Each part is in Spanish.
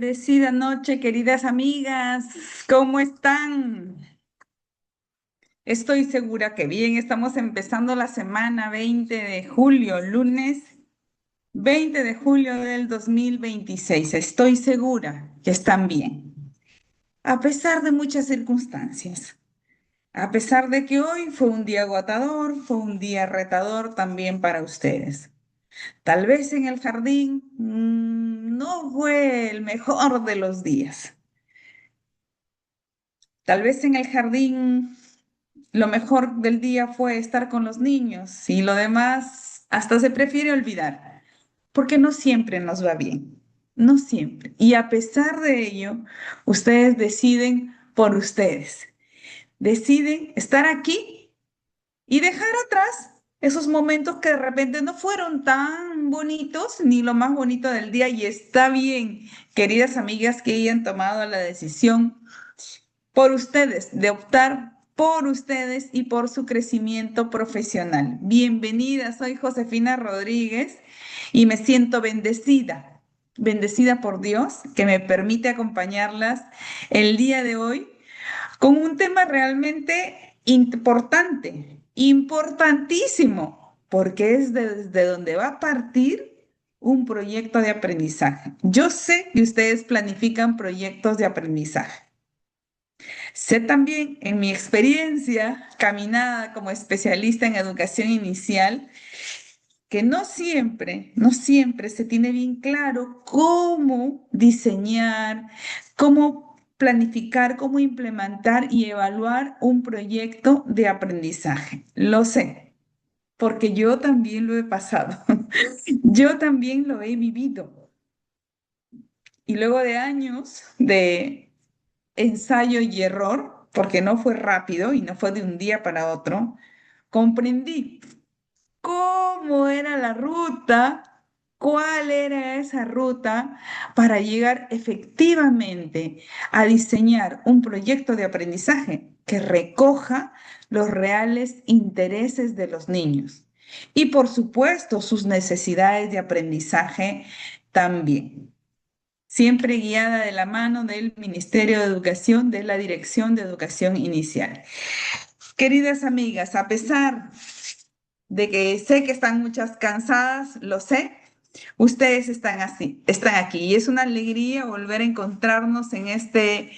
Bendecida noche, queridas amigas. ¿Cómo están? Estoy segura que bien. Estamos empezando la semana 20 de julio, lunes 20 de julio del 2026. Estoy segura que están bien, a pesar de muchas circunstancias. A pesar de que hoy fue un día agotador, fue un día retador también para ustedes. Tal vez en el jardín no fue el mejor de los días. Tal vez en el jardín lo mejor del día fue estar con los niños y lo demás hasta se prefiere olvidar, porque no siempre nos va bien, no siempre. Y a pesar de ello, ustedes deciden por ustedes, deciden estar aquí y dejar atrás esos momentos que de repente no fueron tan bonitos ni lo más bonito del día y está bien, queridas amigas, que hayan tomado la decisión por ustedes, de optar por ustedes y por su crecimiento profesional. Bienvenida, soy Josefina Rodríguez y me siento bendecida, bendecida por Dios que me permite acompañarlas el día de hoy con un tema realmente importante, importantísimo, porque es desde donde va a partir un proyecto de aprendizaje. Yo sé que ustedes planifican proyectos de aprendizaje. Sé también en mi experiencia caminada como especialista en educación inicial que no siempre se tiene bien claro cómo diseñar, cómo planificar, cómo implementar y evaluar un proyecto de aprendizaje. Lo sé, porque yo también lo he pasado. Yo también lo he vivido. Y luego de años de ensayo y error, porque no fue rápido y no fue de un día para otro, comprendí cómo era la ruta, cuál era esa ruta para llegar efectivamente a diseñar un proyecto de aprendizaje que recoja los reales intereses de los niños y, por supuesto, sus necesidades de aprendizaje también, siempre guiada de la mano del Ministerio de Educación, de la Dirección de Educación Inicial. Queridas amigas, a pesar de que sé que están muchas cansadas, lo sé, ustedes están así, están aquí y es una alegría volver a encontrarnos en este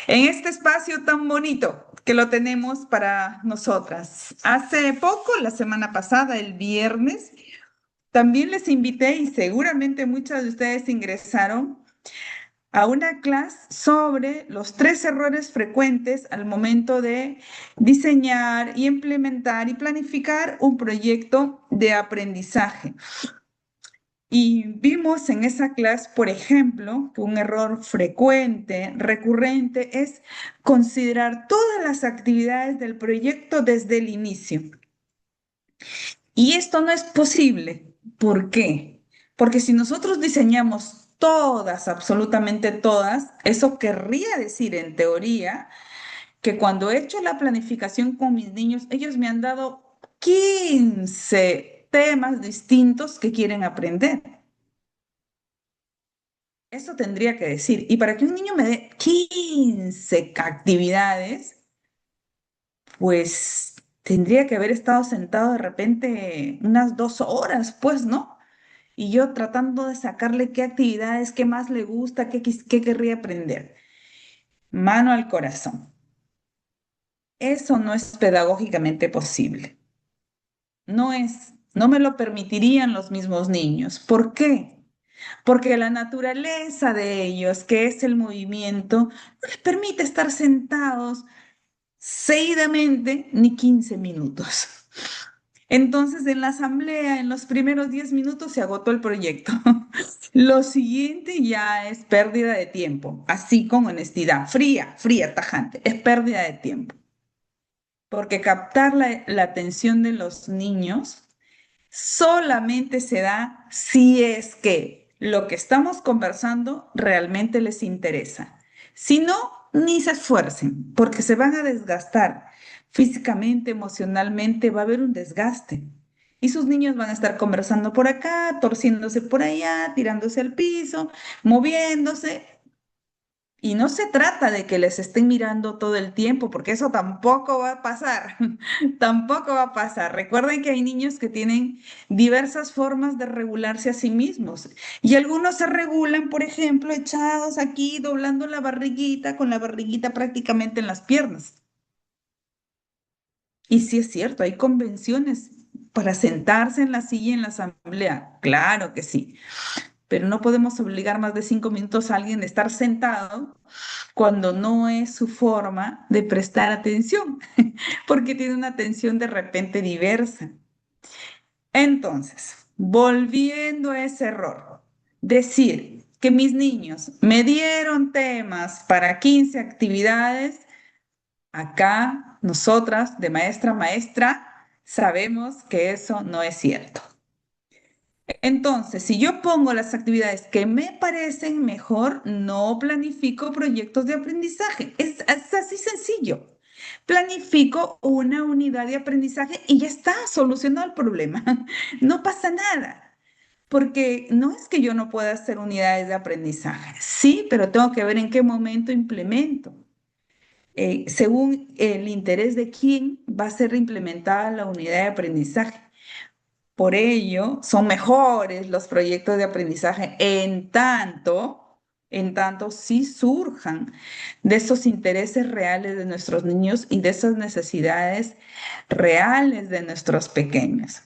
espacio tan bonito que lo tenemos para nosotras. Hace poco, la semana pasada, el viernes, también les invité y seguramente muchas de ustedes ingresaron a una clase sobre los 3 errores frecuentes al momento de diseñar y implementar y planificar un proyecto de aprendizaje. Y vimos en esa clase, por ejemplo, que un error frecuente, recurrente, es considerar todas las actividades del proyecto desde el inicio. Y esto no es posible. ¿Por qué? Porque si nosotros diseñamos todas, absolutamente todas, eso querría decir en teoría que cuando he hecho la planificación con mis niños, ellos me han dado 15 temas distintos que quieren aprender. Eso tendría que decir. Y para que un niño me dé 15 actividades, pues tendría que haber estado sentado de repente unas 2 horas, pues, ¿no? Y yo tratando de sacarle qué actividades, qué más le gusta, qué querría aprender. Mano al corazón. Eso no es pedagógicamente posible. No me lo permitirían los mismos niños. ¿Por qué? Porque la naturaleza de ellos, que es el movimiento, no les permite estar sentados seguidamente ni 15 minutos. Entonces, en la asamblea, en los primeros 10 minutos se agotó el proyecto. Lo siguiente ya es pérdida de tiempo, así con honestidad, fría, fría, tajante, es pérdida de tiempo. Porque captar la atención de los niños solamente se da si es que lo que estamos conversando realmente les interesa. Si no, ni se esfuercen, porque se van a desgastar físicamente, emocionalmente, va a haber un desgaste. Y sus niños van a estar conversando por acá, torciéndose por allá, tirándose al piso, moviéndose. Y no se trata de que les estén mirando todo el tiempo, porque eso tampoco va a pasar. Tampoco va a pasar. Recuerden que hay niños que tienen diversas formas de regularse a sí mismos. Y algunos se regulan, por ejemplo, echados aquí, doblando la barriguita, con la barriguita prácticamente en las piernas. Y sí es cierto, hay convenciones para sentarse en la silla en la asamblea. Claro que sí, pero no podemos obligar más de 5 minutos a alguien de estar sentado cuando no es su forma de prestar atención, porque tiene una atención de repente diversa. Entonces, volviendo a ese error, decir que mis niños me dieron temas para 15 actividades, acá nosotras de maestra a maestra sabemos que eso no es cierto. Entonces, si yo pongo las actividades que me parecen mejor, no planifico proyectos de aprendizaje. Es así sencillo. Planifico una unidad de aprendizaje y ya está solucionado el problema. No pasa nada, porque no es que yo no pueda hacer unidades de aprendizaje. Sí, pero tengo que ver en qué momento implemento. Según el interés de quién va a ser implementada la unidad de aprendizaje. Por ello, son mejores los proyectos de aprendizaje en tanto sí surjan de esos intereses reales de nuestros niños y de esas necesidades reales de nuestros pequeños.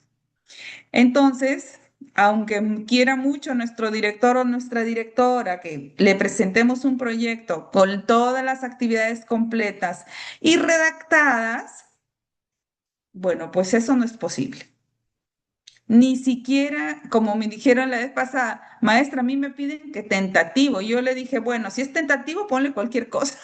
Entonces, aunque quiera mucho nuestro director o nuestra directora que le presentemos un proyecto con todas las actividades completas y redactadas, bueno, pues eso no es posible. Ni siquiera, como me dijeron la vez pasada, maestra, a mí me piden que tentativo. Yo le dije, bueno, si es tentativo, ponle cualquier cosa.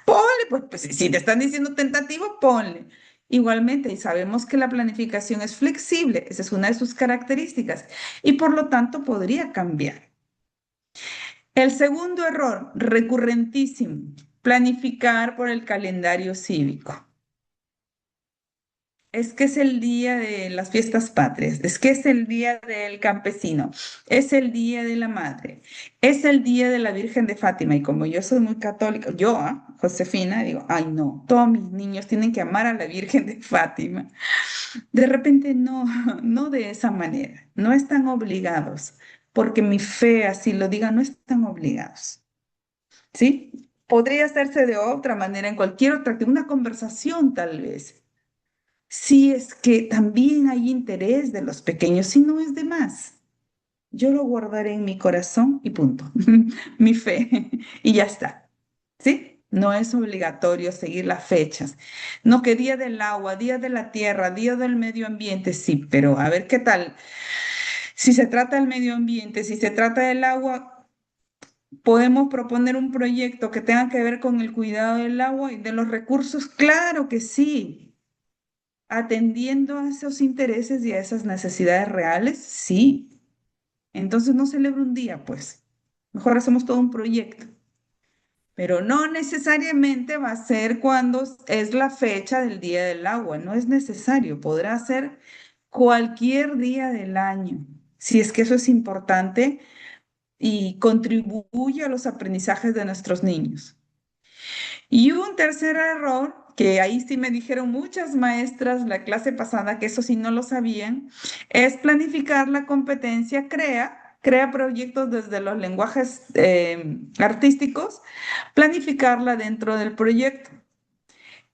Ponle, pues si te están diciendo tentativo, ponle. Igualmente, y sabemos que la planificación es flexible, esa es una de sus características, y por lo tanto podría cambiar. El segundo error, recurrentísimo, planificar por el calendario cívico. Es que es el día de las fiestas patrias, es que es el día del campesino, es el día de la madre, es el día de la Virgen de Fátima. Y como yo soy muy católica, yo, Josefina, digo, ay no, todos mis niños tienen que amar a la Virgen de Fátima. De repente no, no de esa manera, no están obligados, porque mi fe así lo diga, no están obligados, ¿sí? Podría hacerse de otra manera en cualquier otra, una conversación tal vez. Si es que también hay interés de los pequeños, si no es de más. Yo lo guardaré en mi corazón y punto. Mi fe y ya está. ¿Sí? No es obligatorio seguir las fechas. No que día del agua, día de la tierra, día del medio ambiente, sí, pero a ver qué tal. Si se trata del medio ambiente, si se trata del agua, podemos proponer un proyecto que tenga que ver con el cuidado del agua y de los recursos. Claro que sí. Atendiendo a esos intereses y a esas necesidades reales, sí. Entonces no celebro un día, pues. Mejor hacemos todo un proyecto. Pero no necesariamente va a ser cuando es la fecha del Día del Agua. No es necesario. Podrá ser cualquier día del año. Si es que eso es importante y contribuye a los aprendizajes de nuestros niños. Y un tercer error, que ahí sí me dijeron muchas maestras la clase pasada que eso sí no lo sabían, es planificar la competencia crea proyectos desde los lenguajes artísticos, planificarla dentro del proyecto.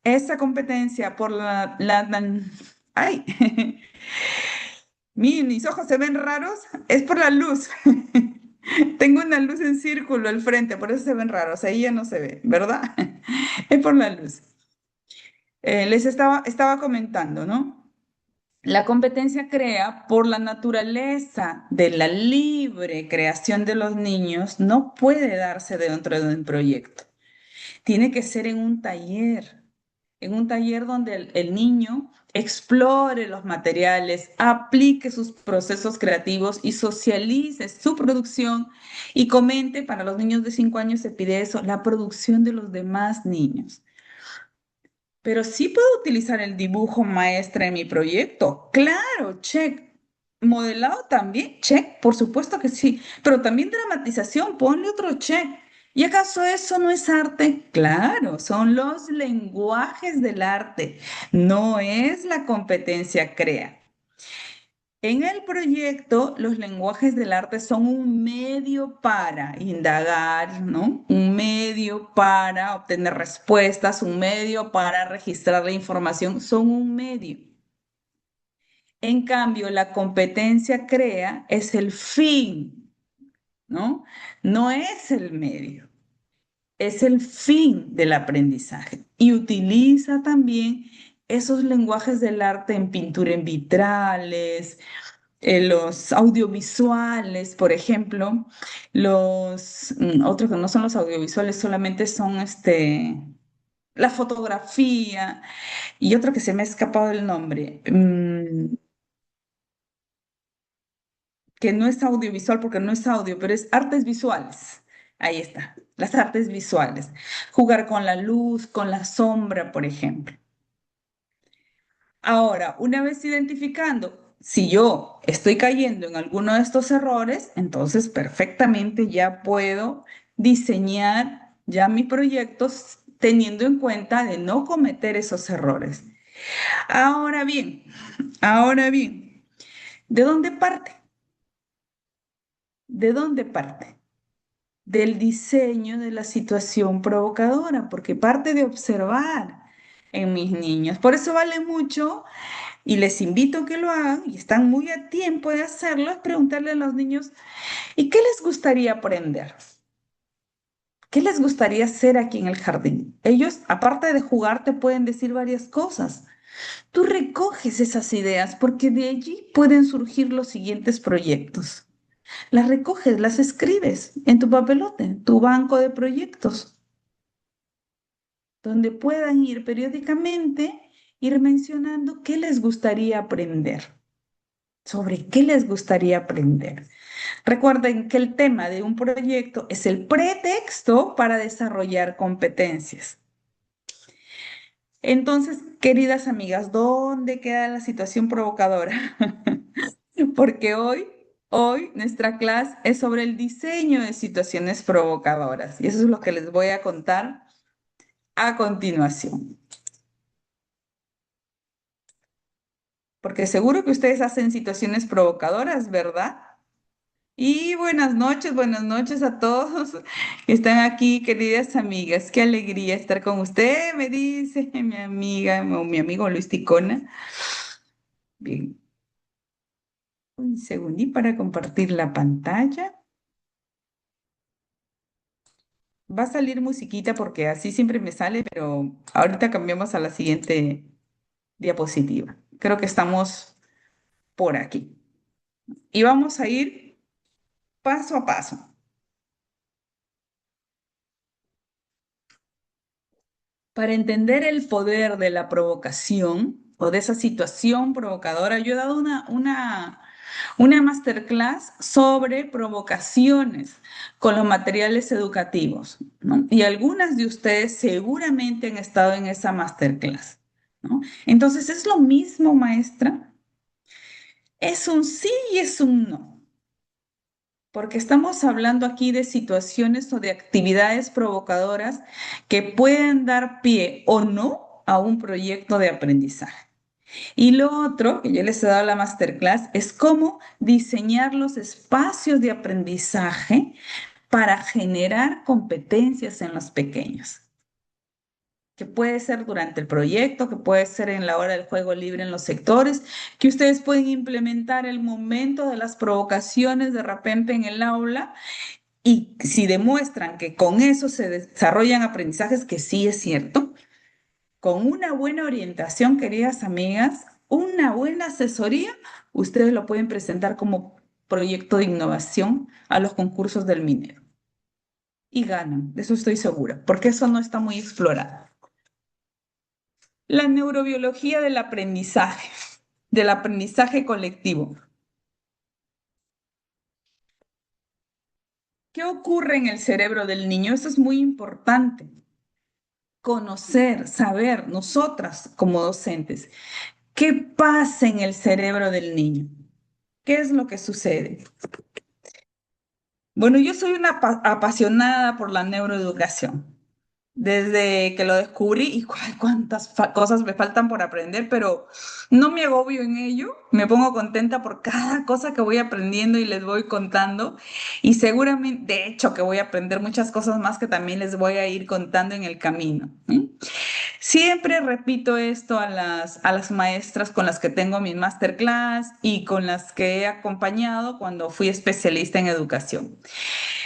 Esa competencia por ay, mis ojos se ven raros, es por la luz. Tengo una luz en círculo al frente, por eso se ven raros, ahí ya no se ve, ¿verdad? Es por la luz. Estaba comentando, ¿no? La competencia crea por la naturaleza de la libre creación de los niños, no puede darse dentro de un proyecto. Tiene que ser en un taller donde el niño explore los materiales, aplique sus procesos creativos y socialice su producción y comente, para los niños de 5 años se pide eso, la producción de los demás niños. Pero sí puedo utilizar el dibujo maestra en mi proyecto. Claro, check. Modelado también, check, por supuesto que sí. Pero también dramatización, ponle otro check. ¿Y acaso eso no es arte? Claro, son los lenguajes del arte, no es la competencia CREA. En el proyecto, los lenguajes del arte son un medio para indagar, ¿no? Un medio para obtener respuestas, un medio para registrar la información, son un medio. En cambio, la competencia CREA es el fin, ¿no? No es el medio, es el fin del aprendizaje. Y utiliza también esos lenguajes del arte en pintura en vitrales, los audiovisuales, por ejemplo, otros que no son los audiovisuales, solamente son la fotografía y otro que se me ha escapado el nombre, que no es audiovisual porque no es audio, pero es artes visuales. Ahí está, las artes visuales. Jugar con la luz, con la sombra, por ejemplo. Ahora, una vez identificando si yo estoy cayendo en alguno de estos errores, entonces perfectamente ya puedo diseñar ya mis proyectos teniendo en cuenta de no cometer esos errores. Ahora bien, ahora bien, ¿de dónde parte? ¿De dónde parte? Del diseño de la situación provocadora, porque parte de observar en mis niños. Por eso vale mucho y les invito a que lo hagan y están muy a tiempo de hacerlo, es preguntarle a los niños, ¿y qué les gustaría aprender? ¿Qué les gustaría hacer aquí en el jardín? Ellos, aparte de jugar, te pueden decir varias cosas. Tú recoges esas ideas porque de allí pueden surgir los siguientes proyectos. Las recoges, las escribes en tu papelote, en tu banco de proyectos, donde puedan ir periódicamente, ir mencionando qué les gustaría aprender, sobre qué les gustaría aprender. Recuerden que el tema de un proyecto es el pretexto para desarrollar competencias. Entonces, queridas amigas, ¿dónde queda la situación provocadora? Porque hoy nuestra clase es sobre el diseño de situaciones provocadoras y eso es lo que les voy a contar a continuación. Porque seguro que ustedes hacen situaciones provocadoras, ¿verdad? Y buenas noches a todos que están aquí, queridas amigas. Qué alegría estar con usted, me dice mi amiga o mi amigo Luis Ticona. Bien, un segundín para compartir la pantalla. Va a salir musiquita porque así siempre me sale, pero ahorita cambiamos a la siguiente diapositiva. Creo que estamos por aquí. Y vamos a ir paso a paso. Para entender el poder de la provocación o de esa situación provocadora, yo he dado una masterclass sobre provocaciones con los materiales educativos, ¿no? Y algunas de ustedes seguramente han estado en esa masterclass, ¿no? Entonces, ¿es lo mismo, maestra? Es un sí y es un no. Porque estamos hablando aquí de situaciones o de actividades provocadoras que pueden dar pie o no a un proyecto de aprendizaje. Y lo otro, que yo les he dado la masterclass, es cómo diseñar los espacios de aprendizaje para generar competencias en los pequeños, que puede ser durante el proyecto, que puede ser en la hora del juego libre en los sectores, que ustedes pueden implementar el momento de las provocaciones de repente en el aula y si demuestran que con eso se desarrollan aprendizajes, que sí es cierto, con una buena orientación, queridas amigas, una buena asesoría, ustedes lo pueden presentar como proyecto de innovación a los concursos del Minero. Y ganan, de eso estoy segura, porque eso no está muy explorado. La neurobiología del aprendizaje colectivo. ¿Qué ocurre en el cerebro del niño? Eso es muy importante. Conocer, saber, nosotras como docentes, ¿qué pasa en el cerebro del niño? ¿Qué es lo que sucede? Bueno, yo soy una apasionada por la neuroeducación. Desde que lo descubrí y cuántas cosas me faltan por aprender, pero no me agobio en ello, me pongo contenta por cada cosa que voy aprendiendo y les voy contando y seguramente, de hecho, que voy a aprender muchas cosas más que también les voy a ir contando en el camino. Siempre repito esto a las maestras con las que tengo mi masterclass y con las que he acompañado cuando fui especialista en educación.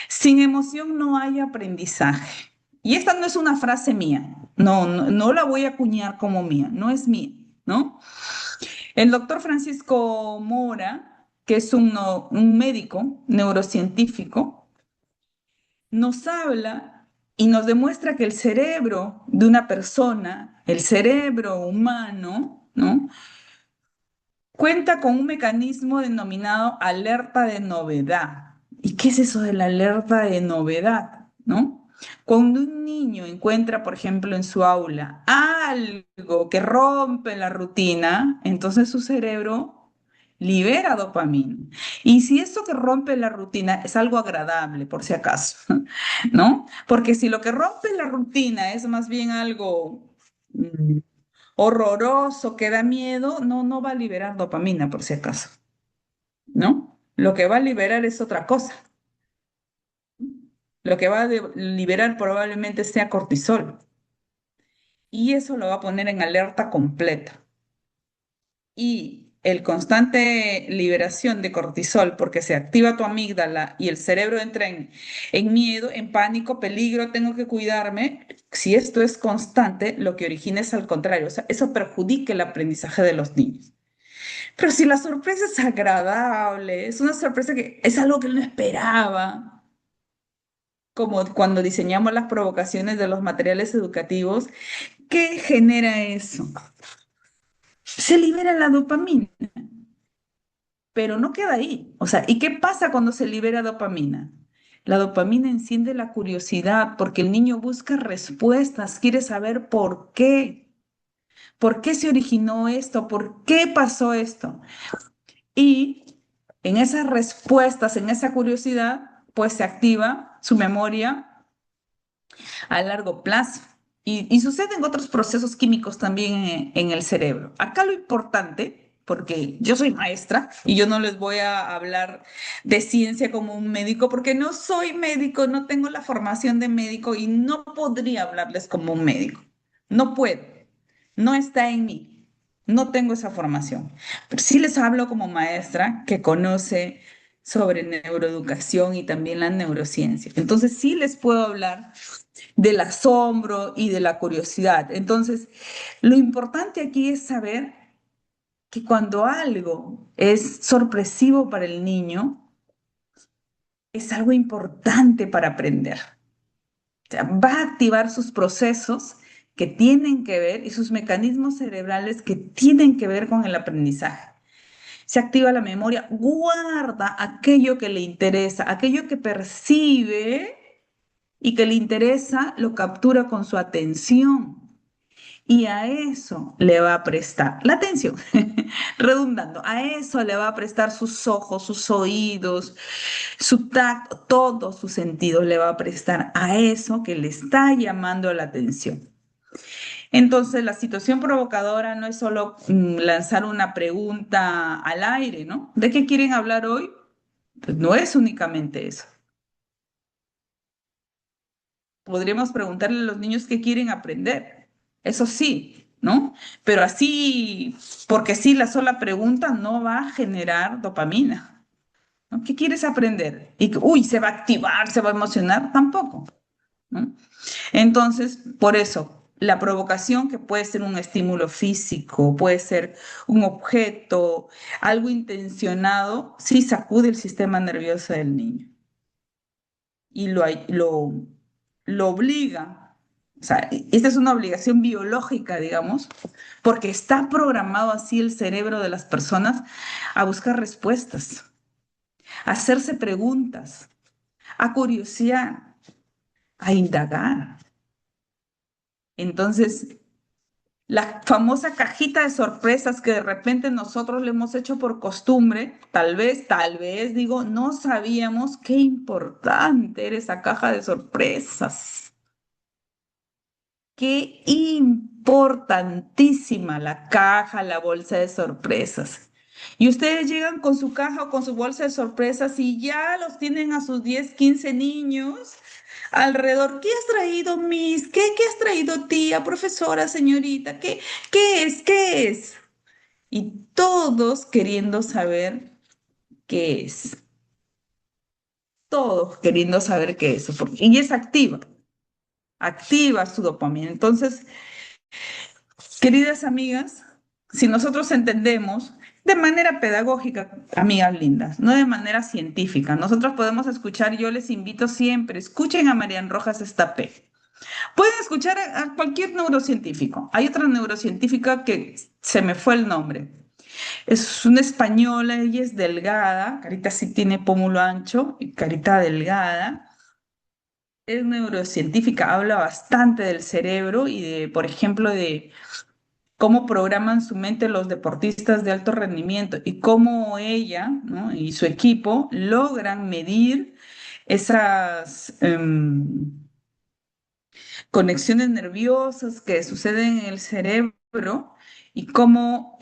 Sin emoción no hay aprendizaje. Y esta no es una frase mía, no la voy a acuñar como mía, no es mía, ¿no? El doctor Francisco Mora, que es un médico neurocientífico, nos habla y nos demuestra que el cerebro de una persona, el cerebro humano, ¿no? Cuenta con un mecanismo denominado alerta de novedad. ¿Y qué es eso de la alerta de novedad? ¿No? Cuando un niño encuentra, por ejemplo, en su aula algo que rompe la rutina, entonces su cerebro libera dopamina. Y si eso que rompe la rutina es algo agradable, por si acaso, ¿no? Porque si lo que rompe la rutina es más bien algo horroroso, que da miedo, no va a liberar dopamina, por si acaso, ¿no? Lo que va a liberar es otra cosa. Lo que va a liberar probablemente sea cortisol. Y eso lo va a poner en alerta completa. Y el constante liberación de cortisol, porque se activa tu amígdala y el cerebro entra en miedo, en pánico, peligro, tengo que cuidarme. Si esto es constante, lo que origina es al contrario, o sea, eso perjudica el aprendizaje de los niños. Pero si la sorpresa es agradable, es una sorpresa que es algo que él no esperaba, como cuando diseñamos las provocaciones de los materiales educativos, ¿qué genera eso? Se libera la dopamina, pero no queda ahí. O sea, ¿y qué pasa cuando se libera dopamina? La dopamina enciende la curiosidad porque el niño busca respuestas, quiere saber por qué se originó esto, por qué pasó esto. Y en esas respuestas, en esa curiosidad, pues se activa su memoria a largo plazo. Y suceden otros procesos químicos también en el cerebro. Acá lo importante, porque yo soy maestra y yo no les voy a hablar de ciencia como un médico, porque no soy médico, no tengo la formación de médico y no podría hablarles como un médico. No puedo, no está en mí. No tengo esa formación, pero sí les hablo como maestra que conoce sobre neuroeducación y también la neurociencia. Entonces sí les puedo hablar del asombro y de la curiosidad. Entonces, lo importante aquí es saber que cuando algo es sorpresivo para el niño, es algo importante para aprender. O sea, va a activar sus procesos que tienen que ver y sus mecanismos cerebrales que tienen que ver con el aprendizaje. Se activa la memoria, guarda aquello que le interesa, aquello que percibe y que le interesa, lo captura con su atención. Y a eso le va a prestar la atención, redundando, a eso le va a prestar sus ojos, sus oídos, su tacto, todos sus sentidos le va a prestar a eso que le está llamando la atención. Entonces, la situación provocadora no es solo lanzar una pregunta al aire, ¿no? ¿De qué quieren hablar hoy? Pues no es únicamente eso. Podríamos preguntarle a los niños qué quieren aprender. Eso sí, ¿no? Pero así, porque sí, la sola pregunta no va a generar dopamina, ¿no? ¿Qué quieres aprender? Y que, uy, se va a activar, se va a emocionar, tampoco, ¿no? Entonces, por eso, la provocación que puede ser un estímulo físico, puede ser un objeto, algo intencionado, sí sacude el sistema nervioso del niño y lo obliga. O sea, esta es una obligación biológica, digamos, porque está programado así el cerebro de las personas a buscar respuestas, a hacerse preguntas, a curiosear, a indagar. Entonces, la famosa cajita de sorpresas que de repente nosotros le hemos hecho por costumbre, tal vez, digo, no sabíamos qué importante era esa caja de sorpresas. Qué importantísima la caja, la bolsa de sorpresas. Y ustedes llegan con su caja o con su bolsa de sorpresas y ya los tienen a sus 10, 15 niños alrededor. ¿Qué has traído, Miss? ¿Qué has traído, tía, profesora, señorita? ¿Qué es? ¿Qué es? Y todos queriendo saber qué es. Todos queriendo saber qué es. Y es activa, activa su dopamina. Entonces, queridas amigas, si nosotros entendemos de manera pedagógica, amigas lindas, no de manera científica, nosotros podemos escuchar, yo les invito siempre, escuchen a Marian Rojas Estapé. Pueden escuchar a cualquier neurocientífico. Hay otra neurocientífica que se me fue el nombre. Es una española, ella es delgada, carita sí tiene pómulo ancho y carita delgada. Es neurocientífica, habla bastante del cerebro y de, por ejemplo, de cómo programan su mente los deportistas de alto rendimiento y cómo ella, ¿no? y su equipo logran medir esas conexiones nerviosas que suceden en el cerebro y cómo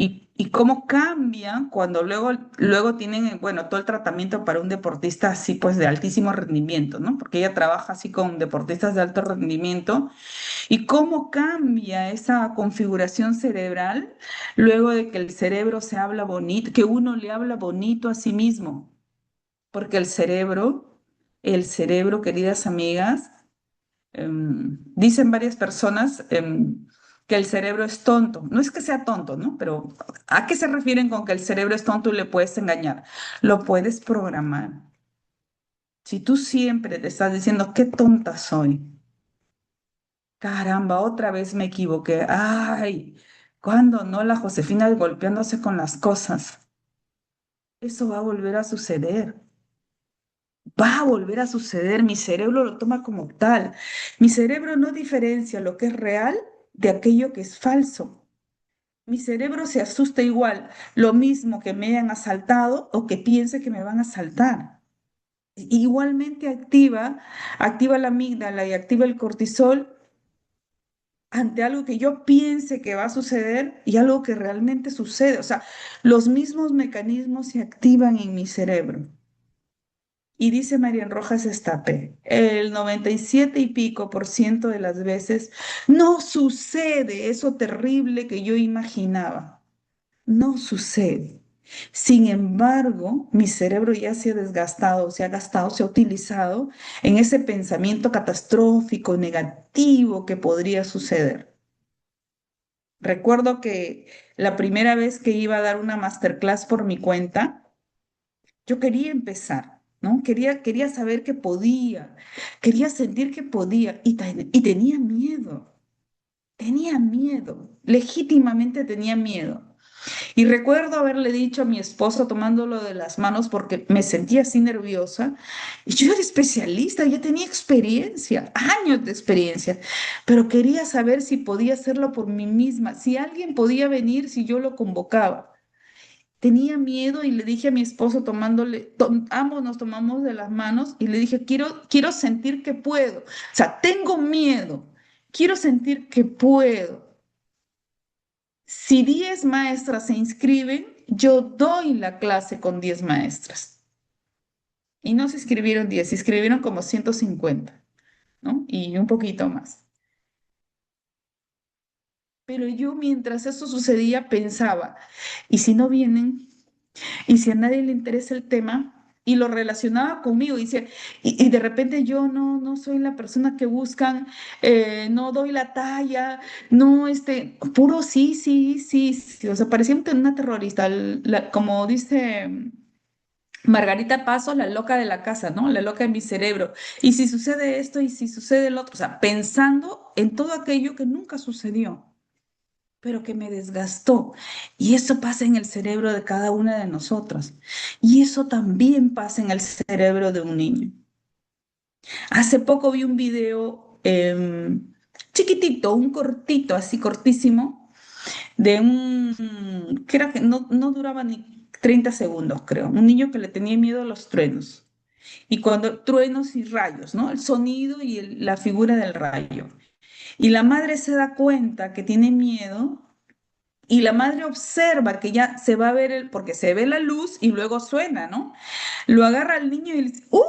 cambian cuando luego tienen, bueno, todo el tratamiento para un deportista así, pues de altísimo rendimiento, ¿no? Porque ella trabaja así con deportistas de alto rendimiento y cómo cambia esa configuración cerebral luego de que el cerebro se habla bonito, que uno le habla bonito a sí mismo, porque el cerebro, queridas amigas, dicen varias personas que el cerebro es tonto. No es que sea tonto, ¿no? Pero ¿a qué se refieren con que el cerebro es tonto y le puedes engañar? Lo puedes programar. Si tú siempre te estás diciendo, qué tonta soy. Caramba, otra vez me equivoqué. Ay, ¿cuándo no la Josefina golpeándose con las cosas? Eso va a volver a suceder. Va a volver a suceder. Mi cerebro lo toma como tal. Mi cerebro no diferencia lo que es real de aquello que es falso. Mi cerebro se asusta igual, lo mismo que me hayan asaltado o que piense que me van a asaltar. Igualmente activa la amígdala y activa el cortisol ante algo que yo piense que va a suceder y algo que realmente sucede. O sea, los mismos mecanismos se activan en mi cerebro. Y dice Marian Rojas Estape, el 97 y pico por ciento de las veces no sucede eso terrible que yo imaginaba. No sucede. Sin embargo, mi cerebro ya se ha desgastado, se ha gastado, se ha utilizado en ese pensamiento catastrófico, negativo que podría suceder. Recuerdo que la primera vez que iba a dar una masterclass por mi cuenta, yo quería empezar, ¿no? Quería saber que podía, quería sentir que podía y tenía miedo, legítimamente tenía miedo. Y recuerdo haberle dicho a mi esposo tomándolo de las manos porque me sentía así nerviosa. Y yo era especialista, ya tenía experiencia, años de experiencia, pero quería saber si podía hacerlo por mí misma, si alguien podía venir, si yo lo convocaba. Tenía miedo y le dije a mi esposo ambos nos tomamos de las manos y le dije, quiero sentir que puedo. O sea, tengo miedo, quiero sentir que puedo. Si 10 maestras se inscriben, yo doy la clase con 10 maestras. Y no se inscribieron 10, se inscribieron como 150, ¿no? Y un poquito más. Pero yo mientras eso sucedía pensaba, ¿y si no vienen? ¿Y si a nadie le interesa el tema? Y lo relacionaba conmigo y de repente yo no soy la persona que buscan, no doy la talla, no, puro sí, sí, sí, sí. O sea, parecía una terrorista, como dice Margarita Paso, la loca de la casa, ¿no? La loca de mi cerebro. Y si sucede esto y si sucede lo otro, o sea, pensando en todo aquello que nunca sucedió, pero que me desgastó. Y eso pasa en el cerebro de cada una de nosotras. Y eso también pasa en el cerebro de un niño. Hace poco vi un video chiquitito, un cortito, así cortísimo, de que era que no duraba ni 30 segundos, creo. Un niño que le tenía miedo a los truenos. Y cuando truenos y rayos, ¿no? El sonido y la figura del rayo. Y la madre se da cuenta que tiene miedo y la madre observa que ya se va a ver porque se ve la luz y luego suena, ¿no? Lo agarra al niño y le dice, ¡uh!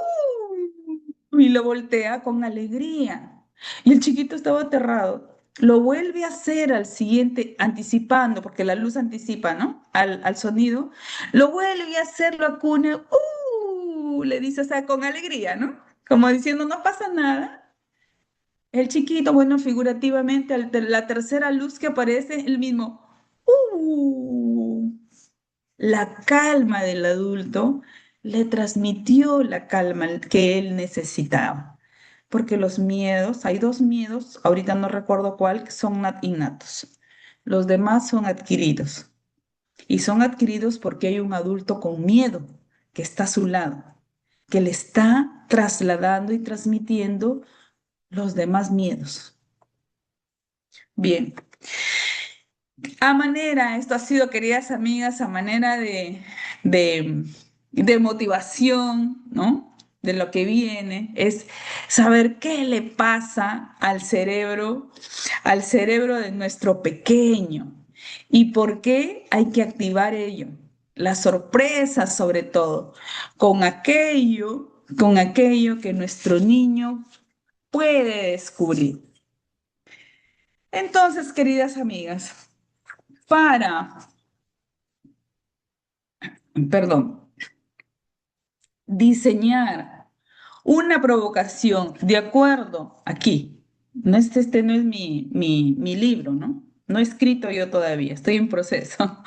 Y lo voltea con alegría. Y el chiquito estaba aterrado. Lo vuelve a hacer al siguiente, anticipando, porque la luz anticipa, ¿no? Al sonido. Lo vuelve a hacer, lo acuna, ¡uh! Le dice, o sea, con alegría, ¿no? Como diciendo, no pasa nada. El chiquito, bueno, figurativamente, la tercera luz que aparece, el mismo, ¡uh! La calma del adulto le transmitió la calma que él necesitaba. Porque los miedos, hay dos miedos, ahorita no recuerdo cuál, que son innatos. Los demás son adquiridos. Y son adquiridos porque hay un adulto con miedo que está a su lado, que le está trasladando y transmitiendo los demás miedos. Bien, esto ha sido, queridas amigas, a manera de, de motivación, ¿no? De lo que viene, es saber qué le pasa al cerebro de nuestro pequeño y por qué hay que activar ello. La sorpresa, sobre todo, con aquello que nuestro niño puede descubrir. Entonces, queridas amigas, para perdón, diseñar una provocación de acuerdo aquí. No este no es mi libro, ¿no? No he escrito yo todavía, estoy en proceso.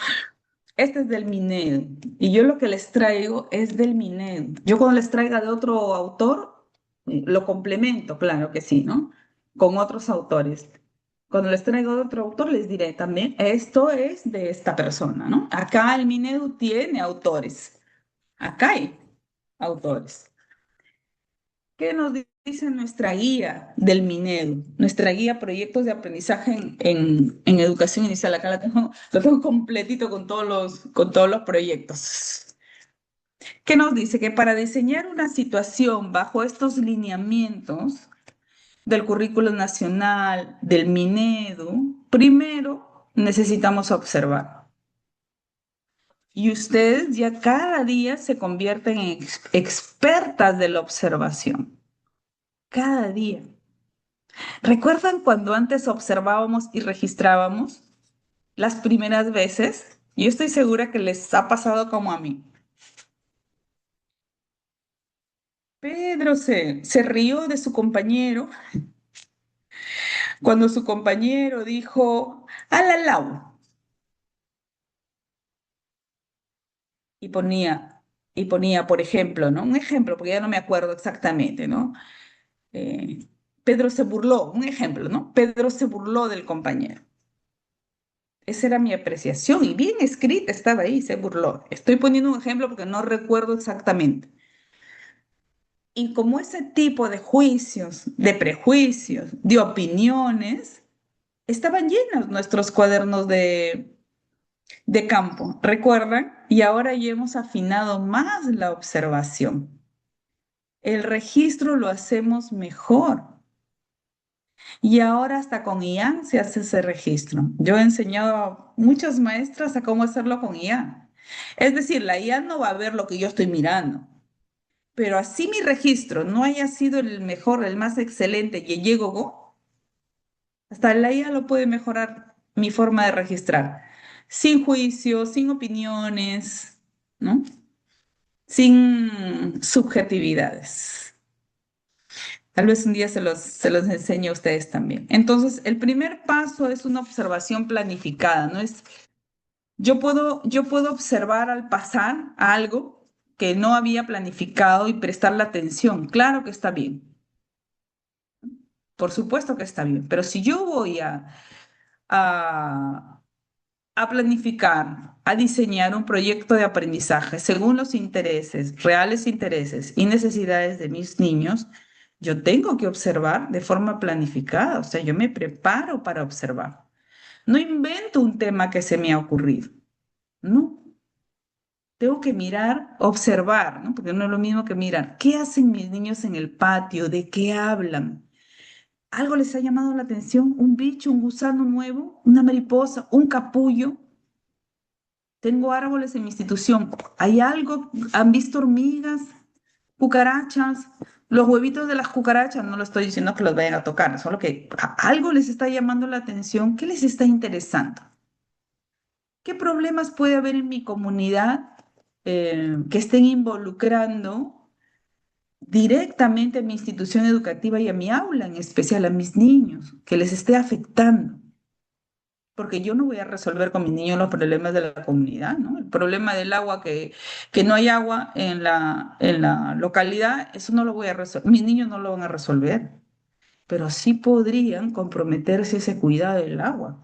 Este es del Minedo y yo lo que les traigo es del Minedo. Yo cuando les traiga de otro autor, lo complemento, claro que sí, ¿no? Con otros autores. Cuando les traigo de otro autor, les diré también, esto es de esta persona, ¿no? Acá el Minedo tiene autores. Acá hay autores. ¿Qué nos dice nuestra guía del Minedu? Nuestra guía Proyectos de Aprendizaje en Educación Inicial. Acá lo tengo completito con todos los proyectos. ¿Qué nos dice? Que para diseñar una situación bajo estos lineamientos del currículo nacional, del Minedu, primero necesitamos observar. Y ustedes ya cada día se convierten en expertas de la observación. Cada día. ¿Recuerdan cuando antes observábamos y registrábamos las primeras veces? Yo estoy segura que les ha pasado como a mí. Pedro se rió de su compañero cuando su compañero dijo, alalau, y ponía, por ejemplo, ¿no? Un ejemplo, porque ya no me acuerdo exactamente, ¿no? Eh, Pedro se burló, un ejemplo, ¿no? Pedro se burló del compañero. Esa era mi apreciación y bien escrita estaba ahí, se burló. Estoy poniendo un ejemplo porque no recuerdo exactamente. Y como ese tipo de juicios, de prejuicios, de opiniones, estaban llenos nuestros cuadernos de campo, ¿recuerdan? Y ahora ya hemos afinado más la observación. El registro lo hacemos mejor. Y ahora hasta con IA se hace ese registro. Yo he enseñado a muchas maestras a cómo hacerlo con IA. Es decir, la IA no va a ver lo que yo estoy mirando, pero así mi registro no haya sido el mejor, el más excelente, y llego, hasta la IA lo puede mejorar mi forma de registrar. Sin juicio, sin opiniones, ¿no? Sin subjetividades. Tal vez un día se los enseñe a ustedes también. Entonces, el primer paso es una observación planificada, ¿no? Yo puedo observar al pasar algo que no había planificado y prestarle atención. Claro que está bien, por supuesto que está bien, pero si yo voy a, a planificar, a diseñar un proyecto de aprendizaje según los intereses, reales intereses y necesidades de mis niños, yo tengo que observar de forma planificada, o sea, yo me preparo para observar. No invento un tema que se me ha ocurrido, no. Tengo que mirar, observar, ¿no? Porque no es lo mismo que mirar. ¿Qué hacen mis niños en el patio? ¿De qué hablan? ¿Algo les ha llamado la atención? ¿Un bicho, un gusano nuevo? ¿Una mariposa? ¿Un capullo? Tengo árboles en mi institución. ¿Hay algo? ¿Han visto hormigas? ¿Cucarachas? Los huevitos de las cucarachas, no lo estoy diciendo que los vayan a tocar, solo que algo les está llamando la atención. ¿Qué les está interesando? ¿Qué problemas puede haber en mi comunidad que estén involucrando directamente a mi institución educativa y a mi aula, en especial a mis niños, que les esté afectando? Porque yo no voy a resolver con mis niños los problemas de la comunidad, ¿no? El problema del agua, que no hay agua en la localidad, eso no lo voy a resolver, mis niños no lo van a resolver, pero sí podrían comprometerse a ese cuidado del agua.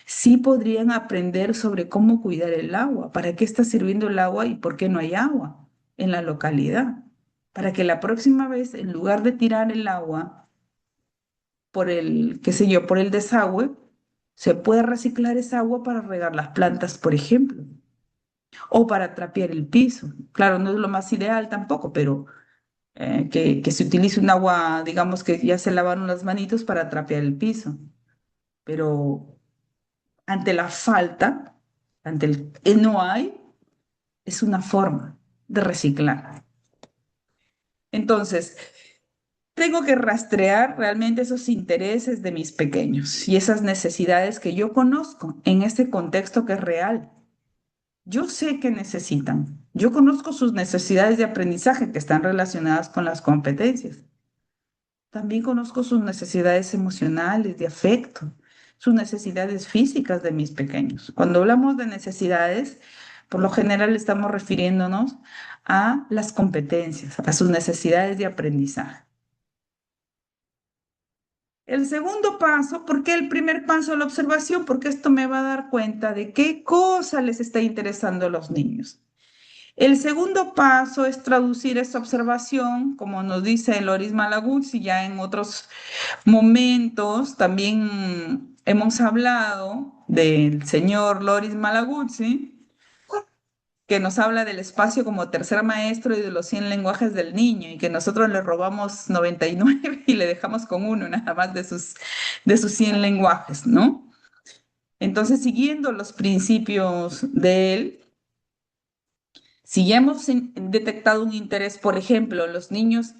Sí podrían aprender sobre cómo cuidar el agua, para qué está sirviendo el agua y por qué no hay agua en la localidad. Para que la próxima vez, en lugar de tirar el agua por el, qué sé yo, por el desagüe, se puede reciclar esa agua para regar las plantas, por ejemplo, o para trapear el piso. Claro, no es lo más ideal tampoco, pero que se utilice un agua, digamos que ya se lavaron las manitos para trapear el piso. Pero ante la falta, ante el no hay, es una forma de reciclar. Entonces, tengo que rastrear realmente esos intereses de mis pequeños y esas necesidades que yo conozco en este contexto que es real. Yo sé que necesitan. Yo conozco sus necesidades de aprendizaje que están relacionadas con las competencias. También conozco sus necesidades emocionales, de afecto, sus necesidades físicas de mis pequeños. Cuando hablamos de necesidades, por lo general estamos refiriéndonos a las competencias, a sus necesidades de aprendizaje. El segundo paso, ¿por qué el primer paso? La observación, porque esto me va a dar cuenta de qué cosa les está interesando a los niños. El segundo paso es traducir esta observación, como nos dice Loris Malaguzzi, ya en otros momentos también hemos hablado del señor Loris Malaguzzi, que nos habla del espacio como tercer maestro y de los 100 lenguajes del niño, y que nosotros le robamos 99 y le dejamos con uno nada más de sus 100 lenguajes, ¿no? Entonces, siguiendo los principios de él, si ya hemos detectado un interés, por ejemplo, los niños,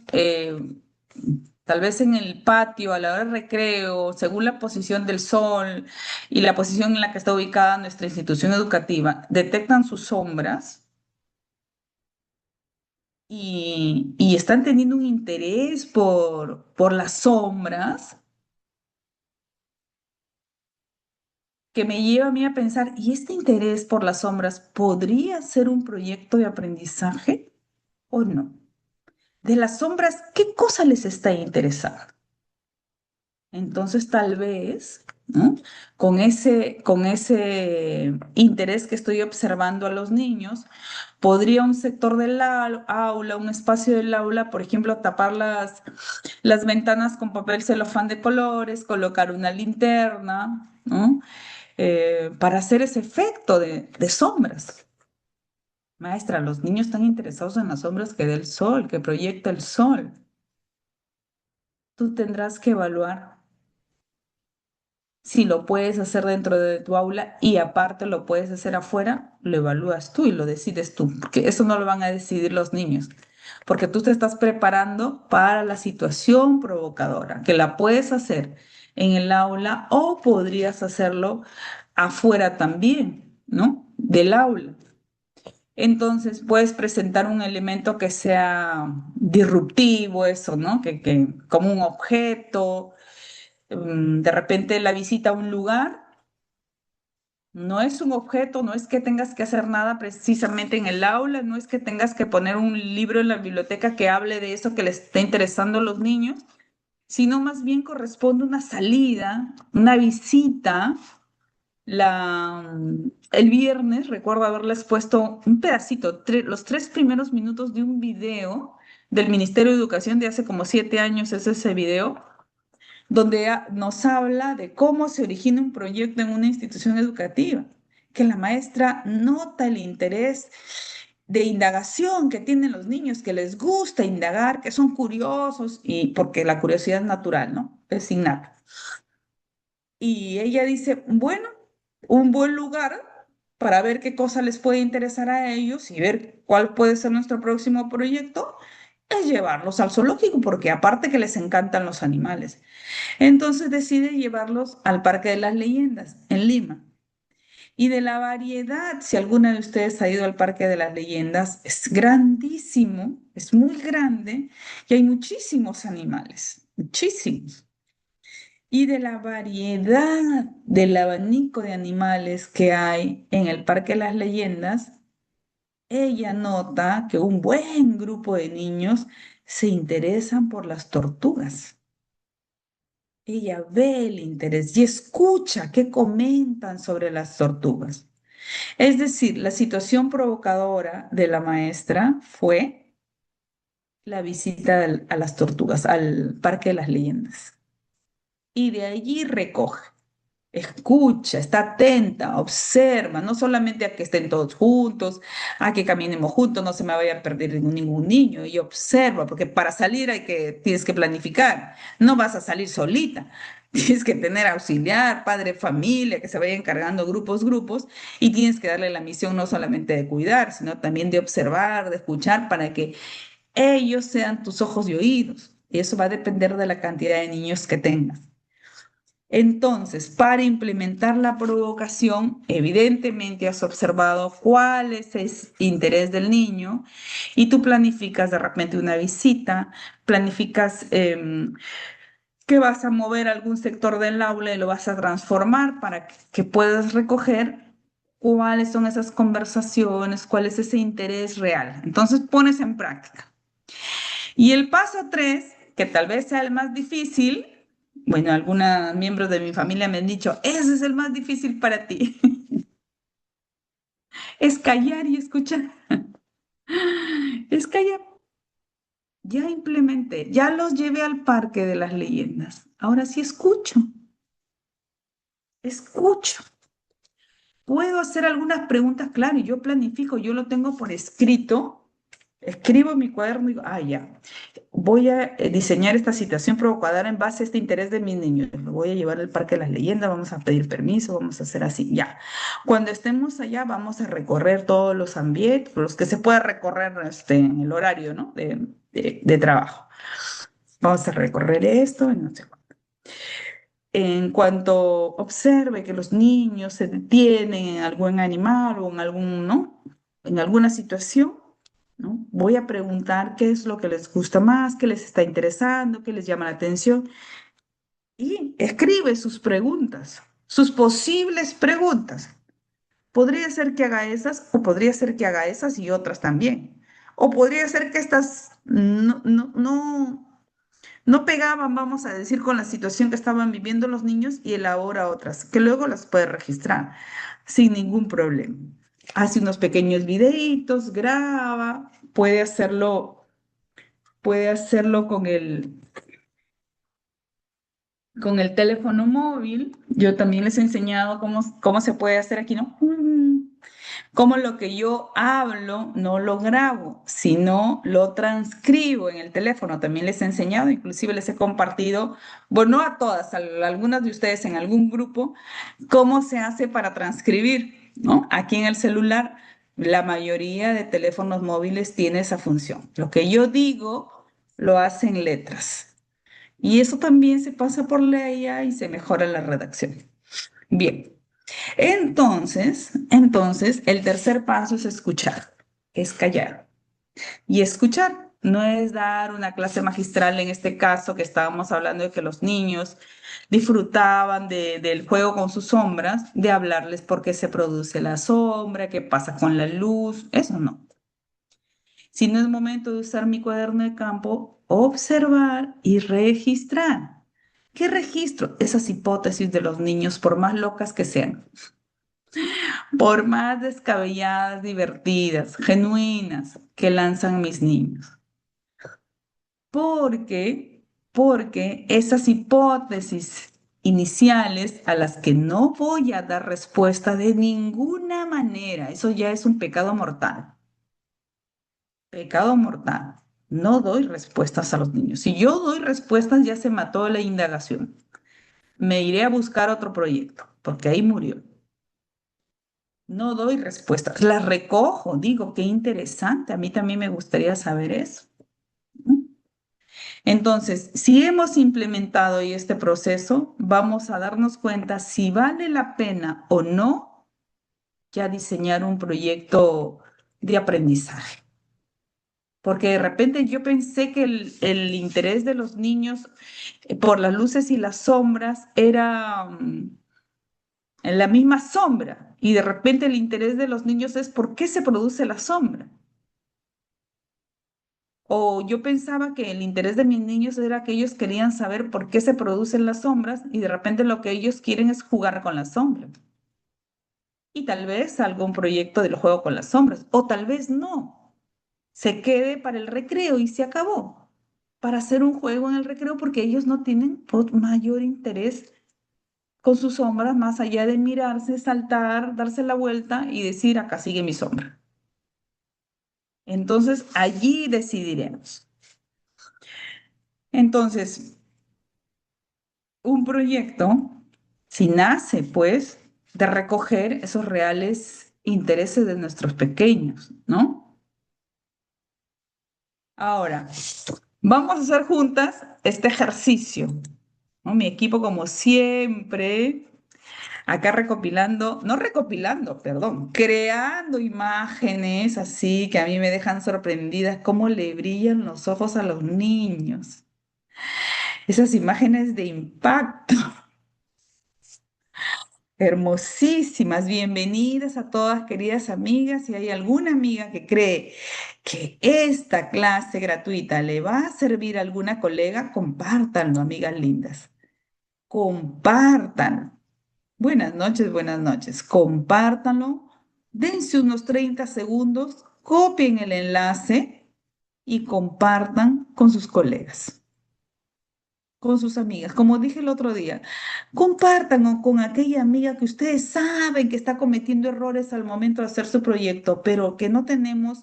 tal vez en el patio, a la hora de recreo, según la posición del sol y la posición en la que está ubicada nuestra institución educativa, detectan sus sombras y están teniendo un interés por las sombras que me lleva a mí a pensar, ¿y este interés por las sombras podría ser un proyecto de aprendizaje o no? De las sombras, ¿qué cosa les está interesando? Entonces, tal vez, ¿no? Con ese interés que estoy observando a los niños, podría un sector del aula, un espacio del aula, por ejemplo, tapar las ventanas con papel celofán de colores, colocar una linterna, ¿no? Para hacer ese efecto de sombras. Maestra, los niños están interesados en las sombras que da el sol, que proyecta el sol. Tú tendrás que evaluar si lo puedes hacer dentro de tu aula y aparte lo puedes hacer afuera, lo evalúas tú y lo decides tú, porque eso no lo van a decidir los niños, porque tú te estás preparando para la situación provocadora, que la puedes hacer en el aula o podrías hacerlo afuera también, ¿no? Del aula. Entonces puedes presentar un elemento que sea disruptivo, eso, ¿no? Como un objeto, de repente la visita a un lugar no es un objeto, no es que tengas que hacer nada precisamente en el aula, no es que tengas que poner un libro en la biblioteca que hable de eso que les está interesando a los niños, sino más bien corresponde una salida, una visita. El viernes recuerdo haberles puesto un pedacito, los 3 primeros minutos de un video del Ministerio de Educación de hace como 7 años es ese video donde nos habla de cómo se origina un proyecto en una institución educativa, que la maestra nota el interés de indagación que tienen los niños, que les gusta indagar, que son curiosos, y porque la curiosidad es natural, ¿no? Es innata. Y ella dice, bueno, un buen lugar para ver qué cosa les puede interesar a ellos y ver cuál puede ser nuestro próximo proyecto es llevarlos al zoológico, porque aparte que les encantan los animales. Entonces decide llevarlos al Parque de las Leyendas, en Lima. Y de la variedad, si alguna de ustedes ha ido al Parque de las Leyendas, es grandísimo, es muy grande y hay muchísimos animales, muchísimos. Y de la variedad del abanico de animales que hay en el Parque de las Leyendas, ella nota que un buen grupo de niños se interesan por las tortugas. Ella ve el interés y escucha qué comentan sobre las tortugas. Es decir, la situación provocadora de la maestra fue la visita a las tortugas, al Parque de las Leyendas. Y de allí recoge. Escucha, está atenta, observa, no solamente a que estén todos juntos, a que caminemos juntos, no se me vaya a perder ningún niño, y observa, porque para salir tienes que planificar, no vas a salir solita, tienes que tener auxiliar, padre, familia, que se vayan encargando grupos, y tienes que darle la misión no solamente de cuidar, sino también de observar, de escuchar, para que ellos sean tus ojos y oídos, y eso va a depender de la cantidad de niños que tengas. Entonces, para implementar la provocación, evidentemente has observado cuál es el interés del niño y tú planificas de repente una visita, planificas que vas a mover algún sector del aula y lo vas a transformar para que puedas recoger cuáles son esas conversaciones, cuál es ese interés real. Entonces, pones en práctica. Y el paso 3, que tal vez sea el más difícil, bueno, algunos miembros de mi familia me han dicho, ese es el más difícil para ti, es callar y escuchar, es callar. Ya implementé, ya los llevé al Parque de las Leyendas. Ahora sí escucho, escucho. Puedo hacer algunas preguntas, claro, y yo planifico, yo lo tengo por escrito, escribo en mi cuaderno y digo, ah, ya, voy a diseñar esta situación provocadora en base a este interés de mis niños. Lo voy a llevar al Parque de las Leyendas, vamos a pedir permiso, vamos a hacer así, ya. Cuando estemos allá, vamos a recorrer todos los ambientes, los que se pueda recorrer en el horario, ¿no? de trabajo. Vamos a recorrer esto, y no sé. En cuanto observe que los niños se detienen en algún animal o en algún, ¿no? En alguna situación, ¿no? Voy a preguntar qué es lo que les gusta más, qué les está interesando, qué les llama la atención y escribe sus preguntas, sus posibles preguntas. Podría ser que haga esas o podría ser que haga esas y otras también. O podría ser que estas no pegaban, vamos a decir, con la situación que estaban viviendo los niños y elabora otras, que luego las puede registrar sin ningún problema. Hace unos pequeños videitos, graba, puede hacerlo con el teléfono móvil. Yo también les he enseñado cómo se puede hacer aquí, ¿no? Como lo que yo hablo no lo grabo, sino lo transcribo en el teléfono. También les he enseñado, inclusive les he compartido, bueno, no a todas, algunas de ustedes en algún grupo, cómo se hace para transcribir, ¿no? Aquí en el celular, la mayoría de teléfonos móviles tiene esa función. Lo que yo digo, lo hacen letras. Y eso también se pasa por la IA y se mejora la redacción. Bien. Entonces, el tercer paso es escuchar, es callar. Y escuchar no es dar una clase magistral, en este caso que estábamos hablando de que los niños disfrutaban del juego con sus sombras, de hablarles por qué se produce la sombra, qué pasa con la luz, eso no. Si no es momento de usar mi cuaderno de campo, observar y registrar. ¿Qué registro? Esas hipótesis de los niños, por más locas que sean. Por más descabelladas, divertidas, genuinas que lanzan mis niños. Porque porque esas hipótesis iniciales a las que no voy a dar respuesta de ninguna manera, eso ya es un pecado mortal, pecado mortal. No doy respuestas a los niños. Si yo doy respuestas, ya se mató la indagación. Me iré a buscar otro proyecto, porque ahí murió. No doy respuestas, las recojo, digo, qué interesante, a mí también me gustaría saber eso. ¿No? Entonces, si hemos implementado hoy este proceso, vamos a darnos cuenta si vale la pena o no ya diseñar un proyecto de aprendizaje. Porque de repente yo pensé que el interés de los niños por las luces y las sombras era en la misma sombra. Y de repente el interés de los niños es por qué se produce la sombra. O yo pensaba que el interés de mis niños era que ellos querían saber por qué se producen las sombras y de repente lo que ellos quieren es jugar con las sombras. Y tal vez salga un proyecto del juego con las sombras. O tal vez no. Se quede para el recreo y se acabó. Para hacer un juego en el recreo porque ellos no tienen mayor interés con sus sombras más allá de mirarse, saltar, darse la vuelta y decir, acá sigue mi sombra. Entonces, allí decidiremos. Entonces, un proyecto, si nace, pues, de recoger esos reales intereses de nuestros pequeños, ¿no? Ahora, vamos a hacer juntas este ejercicio, ¿no? Mi equipo, como siempre, acá recopilando, no recopilando, perdón, creando imágenes así que a mí me dejan sorprendidas, cómo le brillan los ojos a los niños. Esas imágenes de impacto. Hermosísimas, bienvenidas a todas, queridas amigas. Si hay alguna amiga que cree que esta clase gratuita le va a servir a alguna colega, compártanlo, amigas lindas. Compartan. Buenas noches. Compártanlo. Dense unos 30 segundos, copien el enlace y compartan con sus colegas, con sus amigas. Como dije el otro día, compartan con aquella amiga que ustedes saben que está cometiendo errores al momento de hacer su proyecto, pero que no tenemos,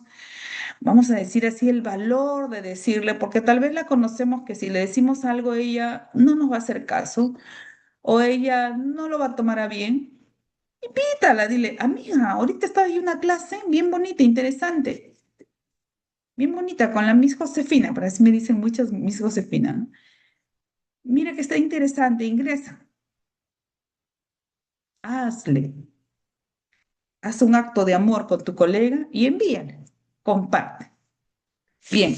vamos a decir así, el valor de decirle, porque tal vez la conocemos que si le decimos algo, ella no nos va a hacer caso o ella no lo va a tomar a bien. Invítala, dile, amiga, ahorita está ahí una clase bien bonita, interesante, bien bonita, con la Miss Josefina, por así me dicen muchas Miss Josefina, ¿no? Mira que está interesante, ingresa. Hazle, haz un acto de amor con tu colega y envíale, comparte. Bien,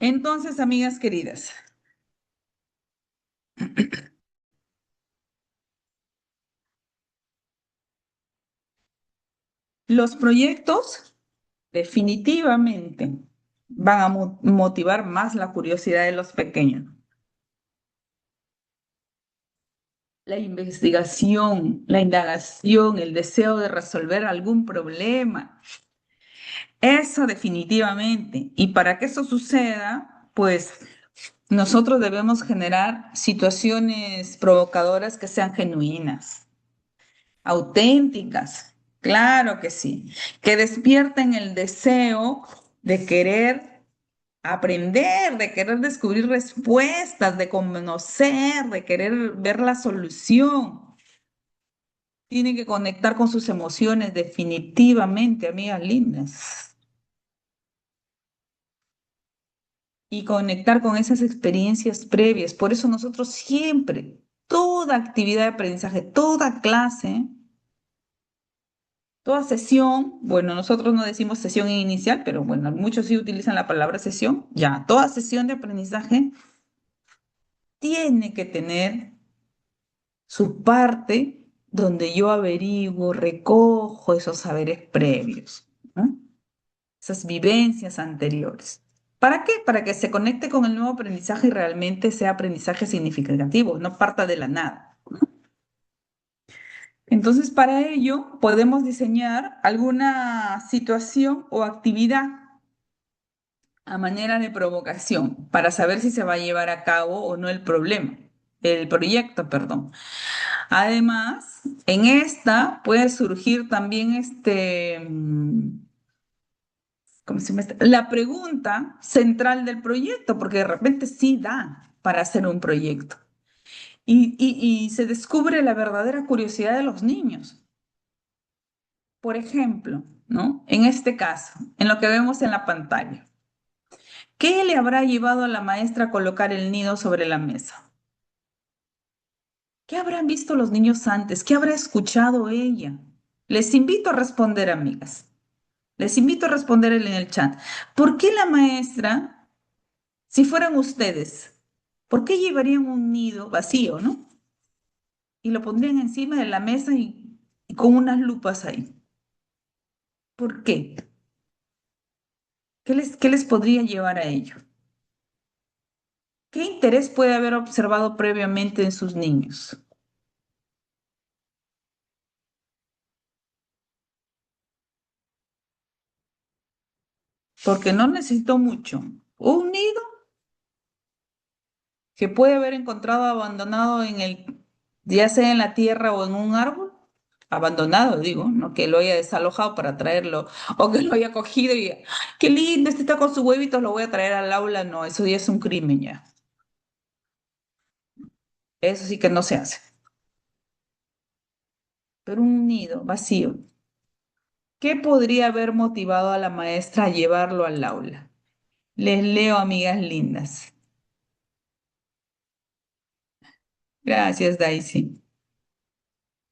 entonces, amigas queridas, los proyectos definitivamente van a motivar más la curiosidad de los pequeños. La investigación, la indagación, el deseo de resolver algún problema. Eso definitivamente. Y para que eso suceda, pues nosotros debemos generar situaciones provocadoras que sean genuinas, auténticas. Claro que sí. Que despierten el deseo de querer aprender, de querer descubrir respuestas, de conocer, de querer ver la solución. Tienen que conectar con sus emociones definitivamente, amigas lindas. Y conectar con esas experiencias previas. Por eso nosotros siempre, toda actividad de aprendizaje, toda clase, toda sesión, bueno, nosotros no decimos sesión inicial, pero bueno, muchos sí utilizan la palabra sesión, ya, toda sesión de aprendizaje tiene que tener su parte donde yo averiguo, recojo esos saberes previos, ¿no? Esas vivencias anteriores. ¿Para qué? Para que se conecte con el nuevo aprendizaje y realmente sea aprendizaje significativo, no parta de la nada. Entonces, para ello, podemos diseñar alguna situación o actividad a manera de provocación para saber si se va a llevar a cabo o no el proyecto, perdón. Además, en esta puede surgir también ¿cómo se llama la pregunta central del proyecto, porque de repente sí da para hacer un proyecto. Y se descubre la verdadera curiosidad de los niños. Por ejemplo, ¿no? En este caso, en lo que vemos en la pantalla, ¿qué le habrá llevado a la maestra a colocar el nido sobre la mesa? ¿Qué habrán visto los niños antes? ¿Qué habrá escuchado ella? Les invito a responder, amigas. Les invito a responder en el chat. ¿Por qué la maestra, si fueran ustedes, por qué llevarían un nido vacío, ¿no? Y lo pondrían encima de la mesa y con unas lupas ahí. ¿Por qué? Qué les podría llevar a ello? ¿Qué interés puede haber observado previamente en sus niños? Porque no necesitó mucho. Un nido que puede haber encontrado abandonado ya sea en la tierra o en un árbol. Abandonado, digo, no que lo haya desalojado para traerlo, o que lo haya cogido y, qué lindo, este está con sus huevitos, lo voy a traer al aula. No, eso ya es un crimen ya. Eso sí que no se hace. Pero un nido vacío. ¿Qué podría haber motivado a la maestra a llevarlo al aula? Les leo, amigas lindas. Gracias, Daisy.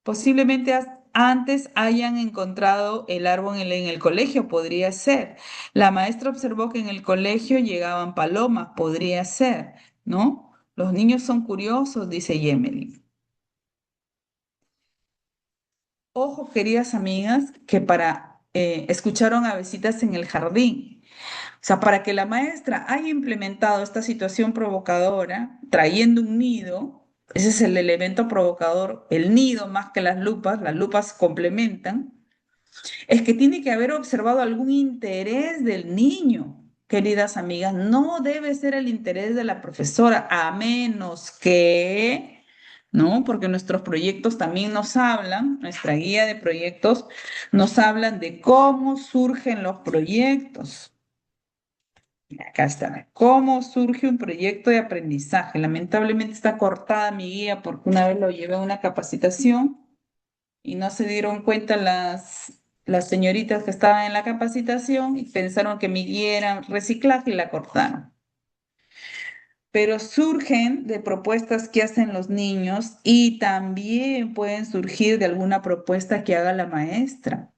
Posiblemente antes hayan encontrado el árbol en el colegio, podría ser. La maestra observó que en el colegio llegaban palomas, podría ser, ¿no? Los niños son curiosos, dice Yemelin. Ojo, queridas amigas, que escucharon avesitas en el jardín. O sea, para que la maestra haya implementado esta situación provocadora, trayendo un nido, ese es el elemento provocador, el nido más que las lupas complementan, es que tiene que haber observado algún interés del niño, queridas amigas. No debe ser el interés de la profesora, a menos que, ¿no? Porque nuestros proyectos también nos hablan, nuestra guía de proyectos nos hablan de cómo surgen los proyectos. Acá está. ¿Cómo surge un proyecto de aprendizaje? Lamentablemente está cortada mi guía porque una vez lo llevé a una capacitación y no se dieron cuenta las señoritas que estaban en la capacitación y pensaron que mi guía era reciclaje y la cortaron. Pero surgen de propuestas que hacen los niños y también pueden surgir de alguna propuesta que haga la maestra,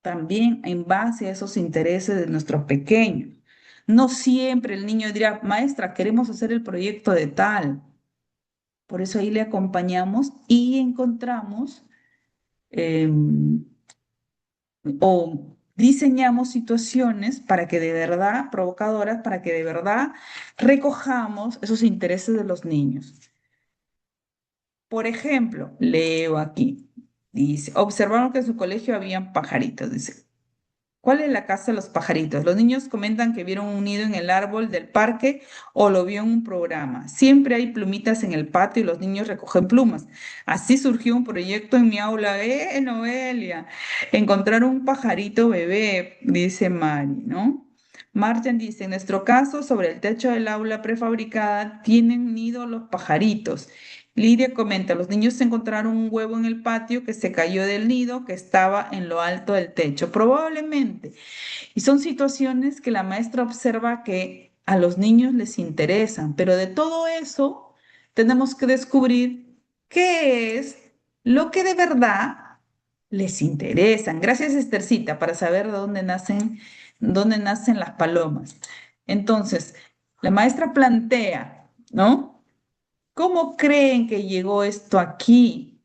también en base a esos intereses de nuestros pequeños. No siempre el niño dirá, maestra, queremos hacer el proyecto de tal. Por eso ahí le acompañamos y encontramos o diseñamos situaciones para que de verdad, provocadoras, para que de verdad recojamos esos intereses de los niños. Por ejemplo, leo aquí, dice, observaron que en su colegio habían pajaritos, dice. ¿Cuál es la casa de los pajaritos? Los niños comentan que vieron un nido en el árbol del parque o lo vio en un programa. Siempre hay plumitas en el patio y los niños recogen plumas. Así surgió un proyecto en mi aula. Noelia! Encontrar un pajarito bebé, dice Mari, ¿no? Marjan dice, en nuestro caso, sobre el techo del aula prefabricada, tienen nido los pajaritos. Lidia comenta, los niños encontraron un huevo en el patio que se cayó del nido que estaba en lo alto del techo, probablemente. Y son situaciones que la maestra observa que a los niños les interesan, pero de todo eso tenemos que descubrir qué es lo que de verdad les interesan. Gracias, Estercita, para saber dónde nacen las palomas. Entonces, la maestra plantea, ¿no? ¿Cómo creen que llegó esto aquí?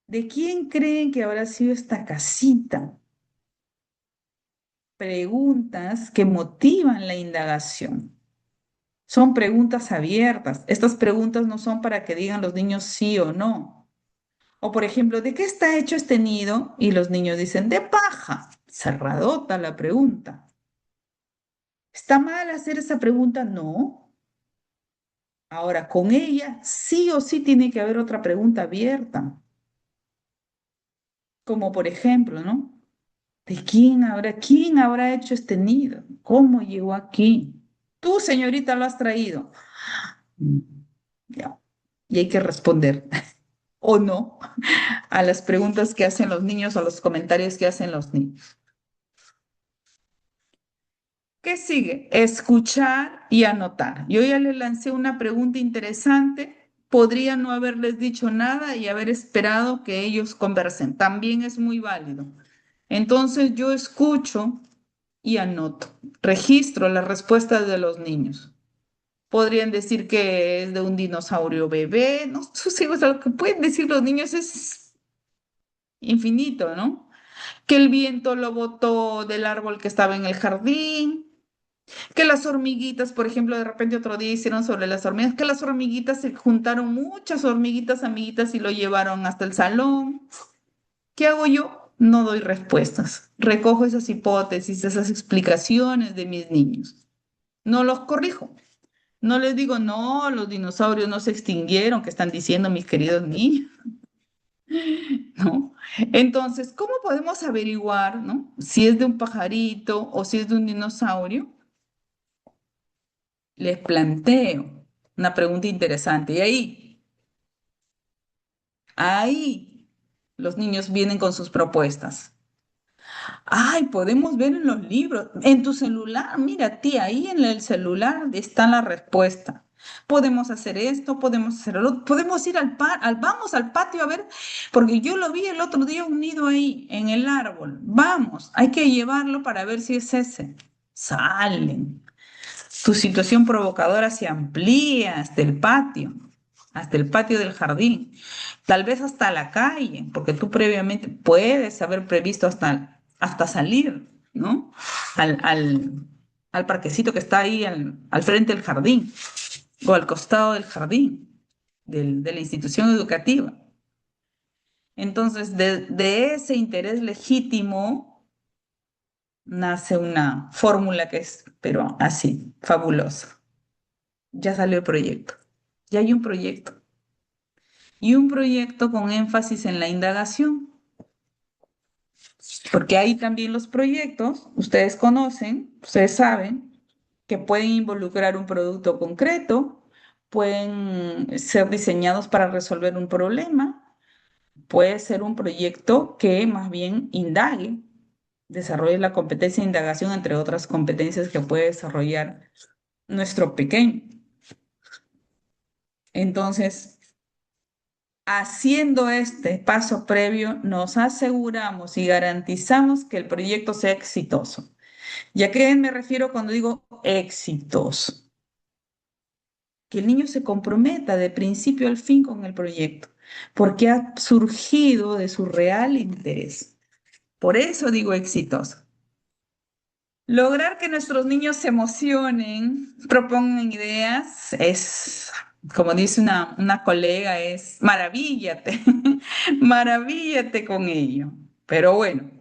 ¿De quién creen que habrá sido esta casita? Preguntas que motivan la indagación. Son preguntas abiertas. Estas preguntas no son para que digan los niños sí o no. O por ejemplo, ¿de qué está hecho este nido? Y los niños dicen, de paja. Cerradota la pregunta. ¿Está mal hacer esa pregunta? No. Ahora, con ella sí o sí tiene que haber otra pregunta abierta, como por ejemplo, ¿no? ¿De quién habrá hecho este nido? ¿Cómo llegó aquí? Tú, señorita, lo has traído. Mm, ya. Y hay que responder, o no, a las preguntas que hacen los niños o los comentarios que hacen los niños. ¿Qué sigue? Escuchar y anotar. Yo ya les lancé una pregunta interesante. Podría no haberles dicho nada y haber esperado que ellos conversen. También es muy válido. Entonces yo escucho y anoto. Registro las respuestas de los niños. Podrían decir que es de un dinosaurio bebé. No sé, o sea, lo que pueden decir los niños es infinito, ¿no? Que el viento lo botó del árbol que estaba en el jardín, que las hormiguitas, por ejemplo, de repente otro día hicieron sobre las hormigas, que las hormiguitas se juntaron muchas hormiguitas amiguitas y lo llevaron hasta el salón. ¿Qué hago yo? No doy respuestas. Recojo esas hipótesis, esas explicaciones de mis niños. No los corrijo. No les digo, no, los dinosaurios no se extinguieron, que están diciendo mis queridos niños, ¿no? Entonces, ¿cómo podemos averiguar, ¿no? Si es de un pajarito o si es de un dinosaurio? Les planteo una pregunta interesante. Y ahí los niños vienen con sus propuestas. Ay, podemos ver en los libros, en tu celular. Mira, tía, ahí en el celular está la respuesta. Podemos hacer esto, podemos hacer lo otro, podemos ir vamos al patio a ver, porque yo lo vi el otro día un nido ahí en el árbol. Vamos, hay que llevarlo para ver si es ese. Salen. Tu situación provocadora se amplía hasta el patio del jardín, tal vez hasta la calle, porque tú previamente puedes haber previsto hasta salir, ¿no? Al, al, al parquecito que está ahí al frente del jardín o al costado del jardín de la institución educativa. Entonces, de ese interés legítimo nace una fórmula que es, pero así, fabulosa. Ya salió el proyecto. Ya hay un proyecto. Y un proyecto con énfasis en la indagación, porque hay también los proyectos, ustedes conocen, ustedes saben, que pueden involucrar un producto concreto, pueden ser diseñados para resolver un problema, puede ser un proyecto que más bien indague, desarrolle la competencia de indagación, entre otras competencias que puede desarrollar nuestro pequeño. Entonces, haciendo este paso previo, nos aseguramos y garantizamos que el proyecto sea exitoso. ¿Y a qué me refiero cuando digo exitoso? Que el niño se comprometa de principio al fin con el proyecto, porque ha surgido de su real interés. Por eso digo exitoso. Lograr que nuestros niños se emocionen, propongan ideas, es, como dice una colega, es maravíllate, maravíllate con ello. Pero bueno,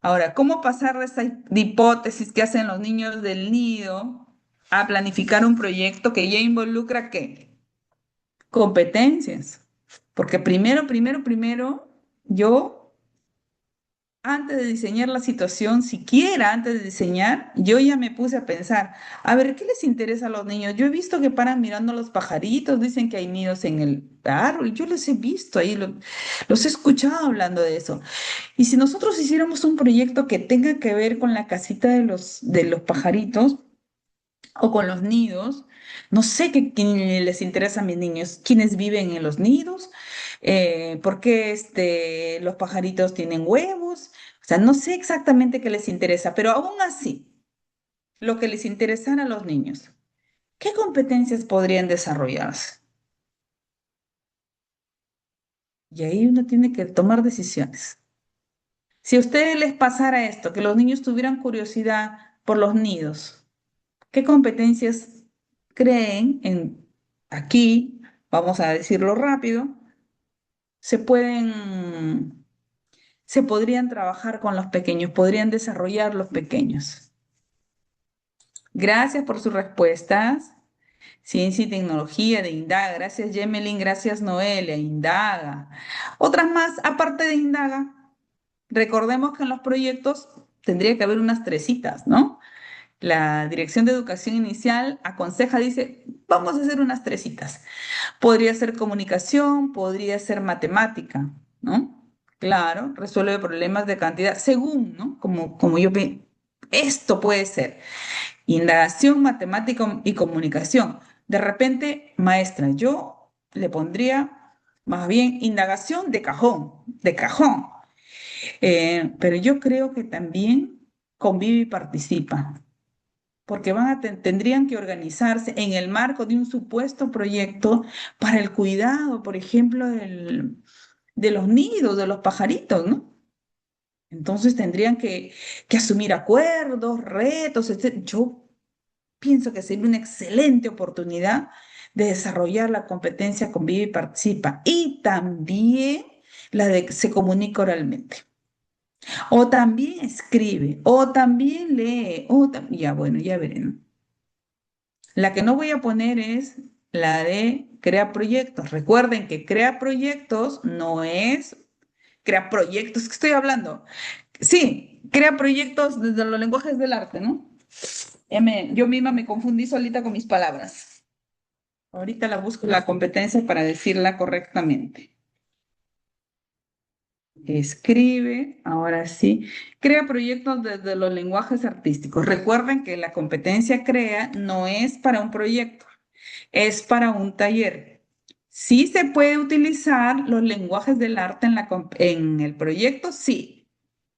ahora, ¿cómo pasar de esta hipótesis que hacen los niños del nido a planificar un proyecto que ya involucra qué? Competencias. Porque primero, yo antes de diseñar la situación, siquiera antes de diseñar, yo ya me puse a pensar, a ver, ¿qué les interesa a los niños? Yo he visto que paran mirando a los pajaritos, dicen que hay nidos en el árbol, yo los he visto ahí, los he escuchado hablando de eso. Y si nosotros hiciéramos un proyecto que tenga que ver con la casita de los pajaritos o con los nidos, no sé qué les interesa a mis niños, quiénes viven en los nidos, por qué los pajaritos tienen huevos, o sea, no sé exactamente qué les interesa, pero aún así, lo que les interesara a los niños, ¿qué competencias podrían desarrollarse? Y ahí uno tiene que tomar decisiones. Si a ustedes les pasara esto, que los niños tuvieran curiosidad por los nidos, ¿qué competencias creen aquí, vamos a decirlo rápido, se pueden, se podrían trabajar con los pequeños, podrían desarrollar los pequeños? Gracias por sus respuestas. Ciencia y tecnología de Indaga. Gracias, Gemelin. Gracias, Noelia. Indaga. Otras más, aparte de Indaga. Recordemos que en los proyectos tendría que haber unas tresitas, ¿no? La Dirección de Educación Inicial aconseja, dice, vamos a hacer unas tresitas. Podría ser comunicación, podría ser matemática, ¿no? Claro, resuelve problemas de cantidad, según, ¿no? Como yo ve, esto puede ser. Indagación, matemática y comunicación. De repente, maestra, yo le pondría más bien indagación de cajón, de cajón. Pero yo creo que también convive y participa, porque tendrían que organizarse en el marco de un supuesto proyecto para el cuidado, por ejemplo, de los nidos, de los pajaritos, ¿no? Entonces tendrían que asumir acuerdos, retos, etc. Yo pienso que sería una excelente oportunidad de desarrollar la competencia convive y participa y también la de que se comunica oralmente. O también escribe, o también lee, ya bueno, ya veré, ¿no? La que no voy a poner es la de crea proyectos. Recuerden que crea proyectos no es crea proyectos, ¿qué estoy hablando? Sí, crea proyectos desde los lenguajes del arte, ¿no? Yo misma me confundí solita con mis palabras. Ahorita la busco la competencia para decirla correctamente. Escribe, ahora sí, crea proyectos desde los lenguajes artísticos. Recuerden que la competencia crea no es para un proyecto, es para un taller. Sí se puede utilizar los lenguajes del arte en el proyecto, sí,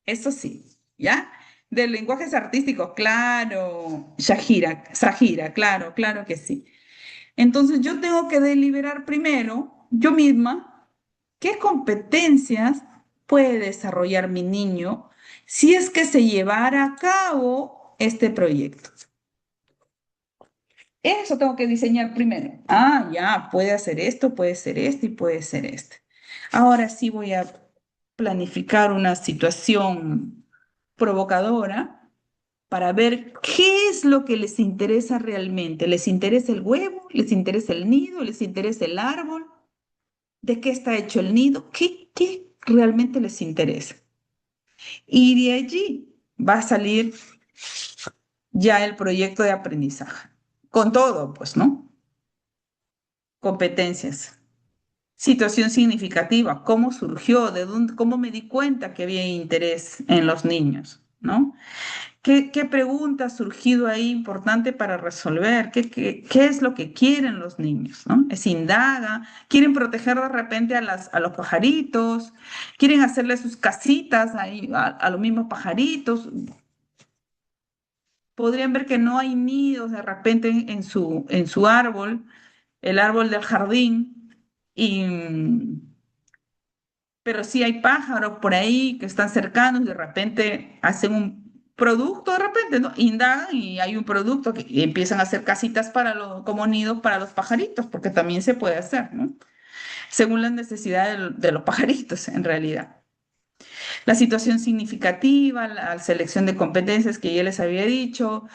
eso sí, ¿ya? De lenguajes artísticos, claro, Shahira, claro, claro que sí. Entonces yo tengo que deliberar primero, yo misma, qué competencias puede desarrollar mi niño si es que se llevara a cabo este proyecto. Eso tengo que diseñar primero. Ah, ya, puede hacer esto, puede ser esto y puede ser este. Ahora sí voy a planificar una situación provocadora para ver qué es lo que les interesa realmente. ¿Les interesa el huevo? ¿Les interesa el nido? ¿Les interesa el árbol? ¿De qué está hecho el nido? ¿Qué realmente les interesa? Y de allí va a salir ya el proyecto de aprendizaje. Con todo, pues, ¿no? Competencias. Situación significativa, cómo surgió, de dónde, cómo me di cuenta que había interés en los niños, ¿no? ¿Qué pregunta ha surgido ahí importante para resolver? ¿Qué es lo que quieren los niños, ¿no? Es indaga, quieren proteger de repente a los pajaritos, quieren hacerle sus casitas ahí a los mismos pajaritos. Podrían ver que no hay nidos de repente en su árbol, el árbol del jardín, y, pero sí hay pájaros por ahí que están cercanos y de repente hacen un producto, de repente, ¿no? Indagan y hay un producto que y empiezan a hacer casitas como nidos para los pajaritos, porque también se puede hacer, ¿no? Según las necesidades de los pajaritos, en realidad. La situación significativa, la selección de competencias que ya les había dicho,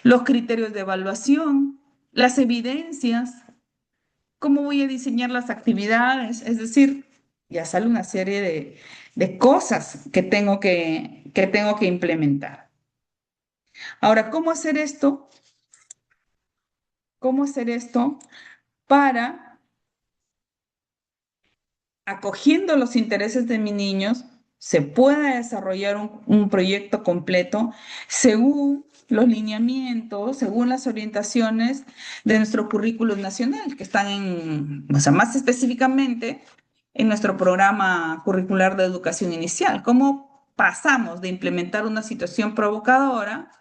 los criterios de evaluación, las evidencias, cómo voy a diseñar las actividades, es decir, ya sale una serie de cosas que tengo que implementar. Ahora, ¿cómo hacer esto? ¿Cómo hacer esto para, acogiendo los intereses de mis niños, se pueda desarrollar un proyecto completo según los lineamientos, según las orientaciones de nuestro currículum nacional, que están o sea, más específicamente en nuestro programa curricular de educación inicial? ¿Cómo pasamos de implementar una situación provocadora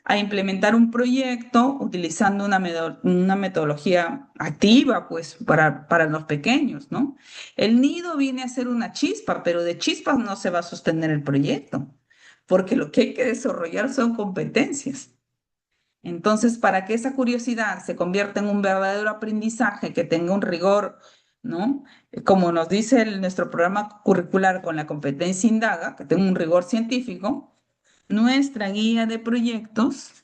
a implementar un proyecto utilizando una metodología activa, pues, para los pequeños, ¿no? El nido viene a ser una chispa, pero de chispas no se va a sostener el proyecto, porque lo que hay que desarrollar son competencias. Entonces, para que esa curiosidad se convierta en un verdadero aprendizaje que tenga un rigor, ¿no? Como nos dice nuestro programa curricular con la competencia Indaga, que tenga un rigor científico, nuestra guía de proyectos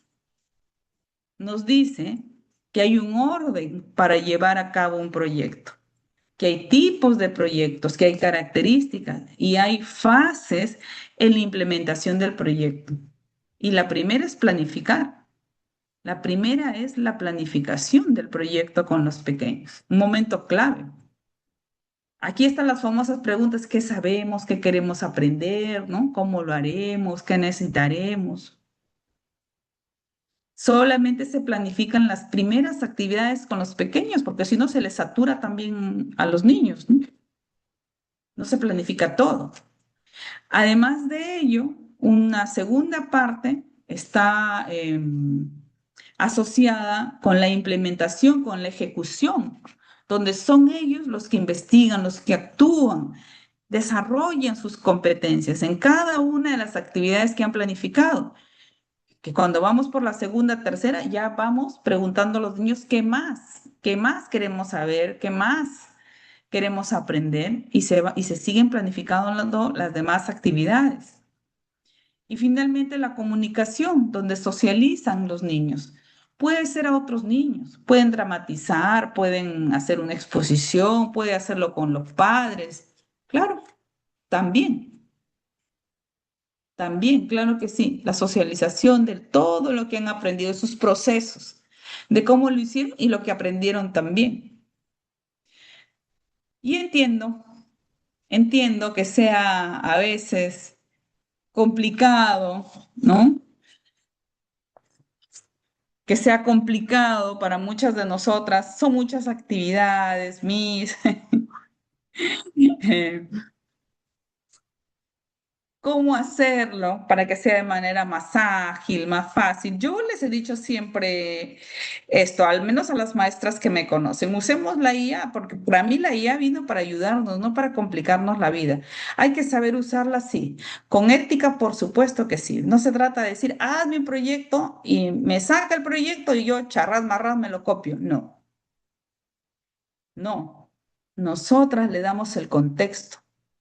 nos dice que hay un orden para llevar a cabo un proyecto, que hay tipos de proyectos, que hay características y hay fases en la implementación del proyecto. Y la primera es planificar. La primera es la planificación del proyecto con los pequeños, un momento clave. Aquí están las famosas preguntas: ¿qué sabemos? ¿Qué queremos aprender? ¿No? ¿Cómo lo haremos? ¿Qué necesitaremos? Solamente se planifican las primeras actividades con los pequeños, porque si no se les satura también a los niños, ¿no? No se planifica todo. Además de ello, una segunda parte está asociada con la implementación, con la ejecución, donde son ellos los que investigan, los que actúan, desarrollan sus competencias en cada una de las actividades que han planificado. Que cuando vamos por la segunda, tercera, ya vamos preguntando a los niños qué más queremos saber, qué más queremos aprender y se siguen planificando las demás actividades. Y finalmente la comunicación, donde socializan los niños. Puede ser a otros niños, pueden dramatizar, pueden hacer una exposición, puede hacerlo con los padres. Claro, también, también, claro que sí. La socialización de todo lo que han aprendido, sus procesos, de cómo lo hicieron y lo que aprendieron también. Y entiendo que sea a veces complicado, ¿no? Que sea complicado para muchas de nosotras. Son muchas actividades, eh, cómo hacerlo para que sea de manera más ágil, más fácil. Yo les he dicho siempre esto, al menos a las maestras que me conocen: usemos la IA, porque para mí la IA vino para ayudarnos, no para complicarnos la vida. Hay que saber usarla, sí, con ética, por supuesto que sí. No se trata de decir, hazme un proyecto y me saca el proyecto y yo charras, marras, me lo copio. No, no. Nosotras le damos el contexto,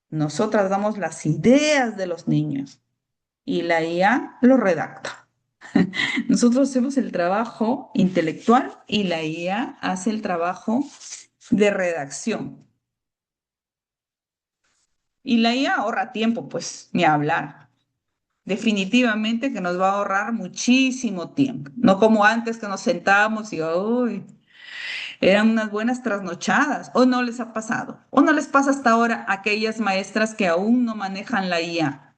nosotras damos las ideas de los niños y la IA lo redacta. Nosotros hacemos el trabajo intelectual y la IA hace el trabajo de redacción. Y la IA ahorra tiempo, pues, ni hablar. Definitivamente que nos va a ahorrar muchísimo tiempo. No como antes que nos sentábamos y uy, eran unas buenas trasnochadas. ¿O no les ha pasado? ¿O no les pasa hasta ahora a aquellas maestras que aún no manejan la IA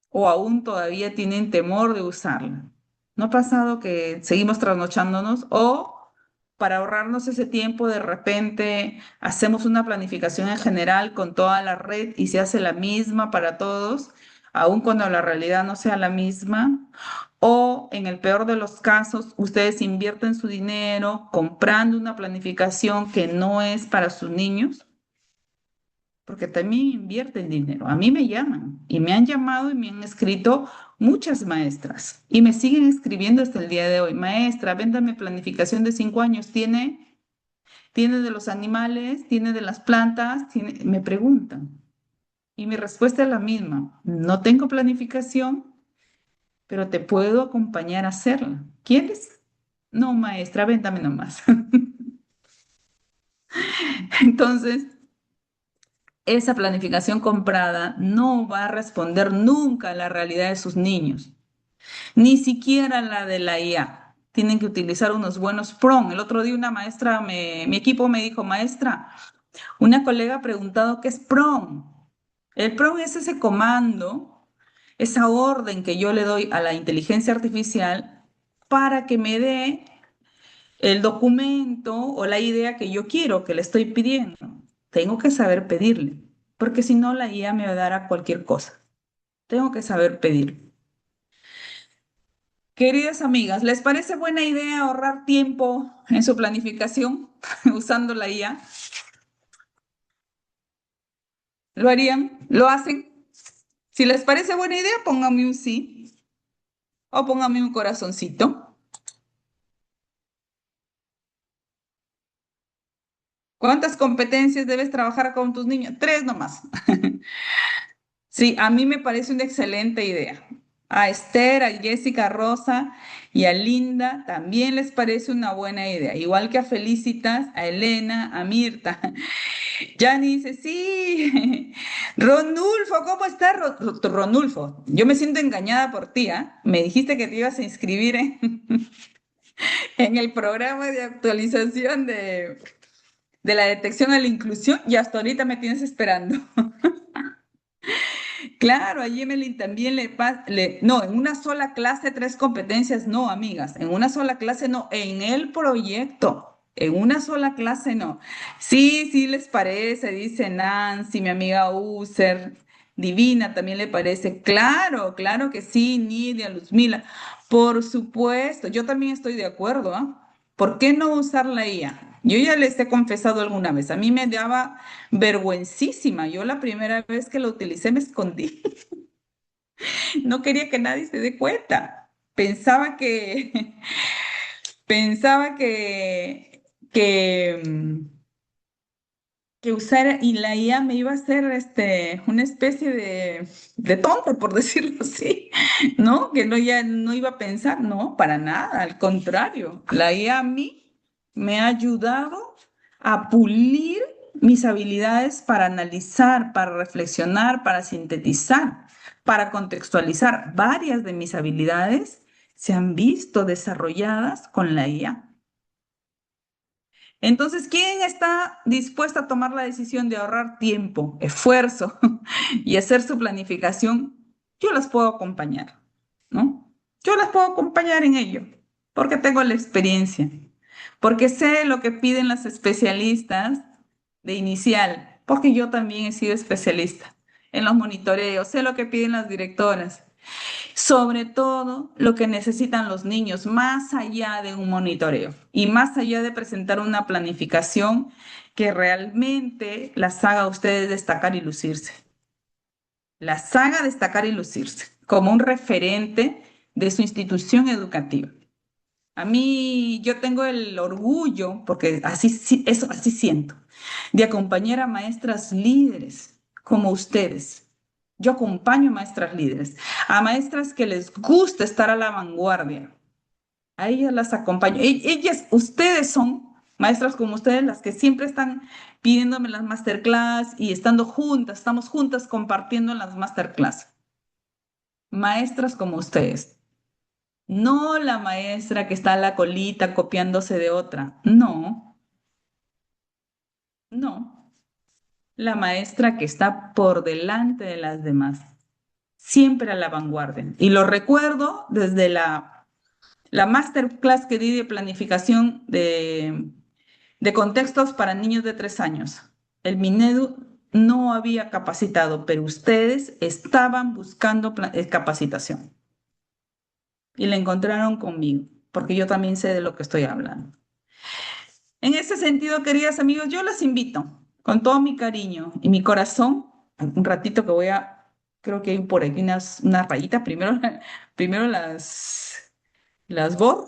o aún todavía tienen temor de usarla? ¿No ha pasado que seguimos trasnochándonos o para ahorrarnos ese tiempo de repente hacemos una planificación en general con toda la red y se hace la misma para todos, aun cuando la realidad no sea la misma? O en el peor de los casos, ustedes invierten su dinero comprando una planificación que no es para sus niños, porque también invierten dinero. A mí me llaman y me han llamado y me han escrito muchas maestras y me siguen escribiendo hasta el día de hoy: maestra, véndame planificación de 5 años, ¿tiene de los animales? ¿Tiene de las plantas? Me preguntan. Y mi respuesta es la misma: no tengo planificación, pero te puedo acompañar a hacerla. ¿Quieres? No, maestra, véndame nomás. Entonces, esa planificación comprada no va a responder nunca a la realidad de sus niños, ni siquiera la de la IA. Tienen que utilizar unos buenos prompt. El otro día una maestra, mi equipo me dijo: maestra, una colega ha preguntado qué es prompt. El prompt es ese comando, esa orden que yo le doy a la inteligencia artificial para que me dé el documento o la idea que yo quiero, que le estoy pidiendo. Tengo que saber pedirle, porque si no la IA me va a dar a cualquier cosa. Tengo que saber pedir. Queridas amigas, ¿les parece buena idea ahorrar tiempo en su planificación usando la IA? ¿Lo harían? ¿Lo hacen? Si les parece buena idea, pónganme un sí o pónganme un corazoncito. ¿Cuántas competencias debes trabajar con tus niños? 3 nomás. Sí, a mí me parece una excelente idea. A Esther, a Jessica, a Rosa y a Linda también les parece una buena idea, igual que a Felicitas, a Elena, a Mirta. Yani dice, sí, Ronulfo, ¿cómo estás, Ronulfo? Yo me siento engañada por ti, ¿ah? Me dijiste que te ibas a inscribir en el programa de actualización de la detección a la inclusión y hasta ahorita me tienes esperando. Claro, a Emelyn también no, en una sola clase tres competencias, no, amigas, en una sola clase no, en el proyecto, en una sola clase no. Sí, sí les parece, dice Nancy, mi amiga User, Divina también le parece. Claro, claro que sí, Nidia, Luzmila, por supuesto, yo también estoy de acuerdo, ¿ah? ¿Por qué no usar la IA? Yo ya les he confesado alguna vez, a mí me daba vergüencísima. Yo la primera vez que lo utilicé me escondí. No quería que nadie se dé cuenta. Pensaba que, pensaba que usar y la IA me iba a hacer una especie de tonta, por decirlo así, ¿no? Que no, ya no iba a pensar, no, para nada, al contrario. La IA a mí me ha ayudado a pulir mis habilidades para analizar, para reflexionar, para sintetizar, para contextualizar. Varias de mis habilidades se han visto desarrolladas con la IA. Entonces, ¿quién está dispuesta a tomar la decisión de ahorrar tiempo, esfuerzo y hacer su planificación? Yo las puedo acompañar, ¿no? Yo las puedo acompañar en ello, porque tengo la experiencia, porque sé lo que piden las especialistas de inicial, porque yo también he sido especialista en los monitoreos, sé lo que piden las directoras. Sobre todo lo que necesitan los niños, más allá de un monitoreo y más allá de presentar una planificación que realmente las haga a ustedes destacar y lucirse. Las haga destacar y lucirse como un referente de su institución educativa. A mí yo tengo el orgullo, porque así, eso así siento, de acompañar a maestras líderes como ustedes. Yo acompaño a maestras líderes, a maestras que les gusta estar a la vanguardia. A ellas las acompaño. Ellas, ustedes son maestras como ustedes, las que siempre están pidiéndome las masterclass y estando juntas, estamos juntas compartiendo las masterclass. Maestras como ustedes. No la maestra que está a la colita copiándose de otra. No, no. La maestra que está por delante de las demás. Siempre a la vanguardia. Y lo recuerdo desde la masterclass que di de planificación de contextos para niños de 3 años. El Minedu no había capacitado, pero ustedes estaban buscando capacitación. Y la encontraron conmigo, porque yo también sé de lo que estoy hablando. En ese sentido, queridas amigos, yo las invito con todo mi cariño y mi corazón, un ratito que creo que hay por aquí unas rayitas, primero las borro,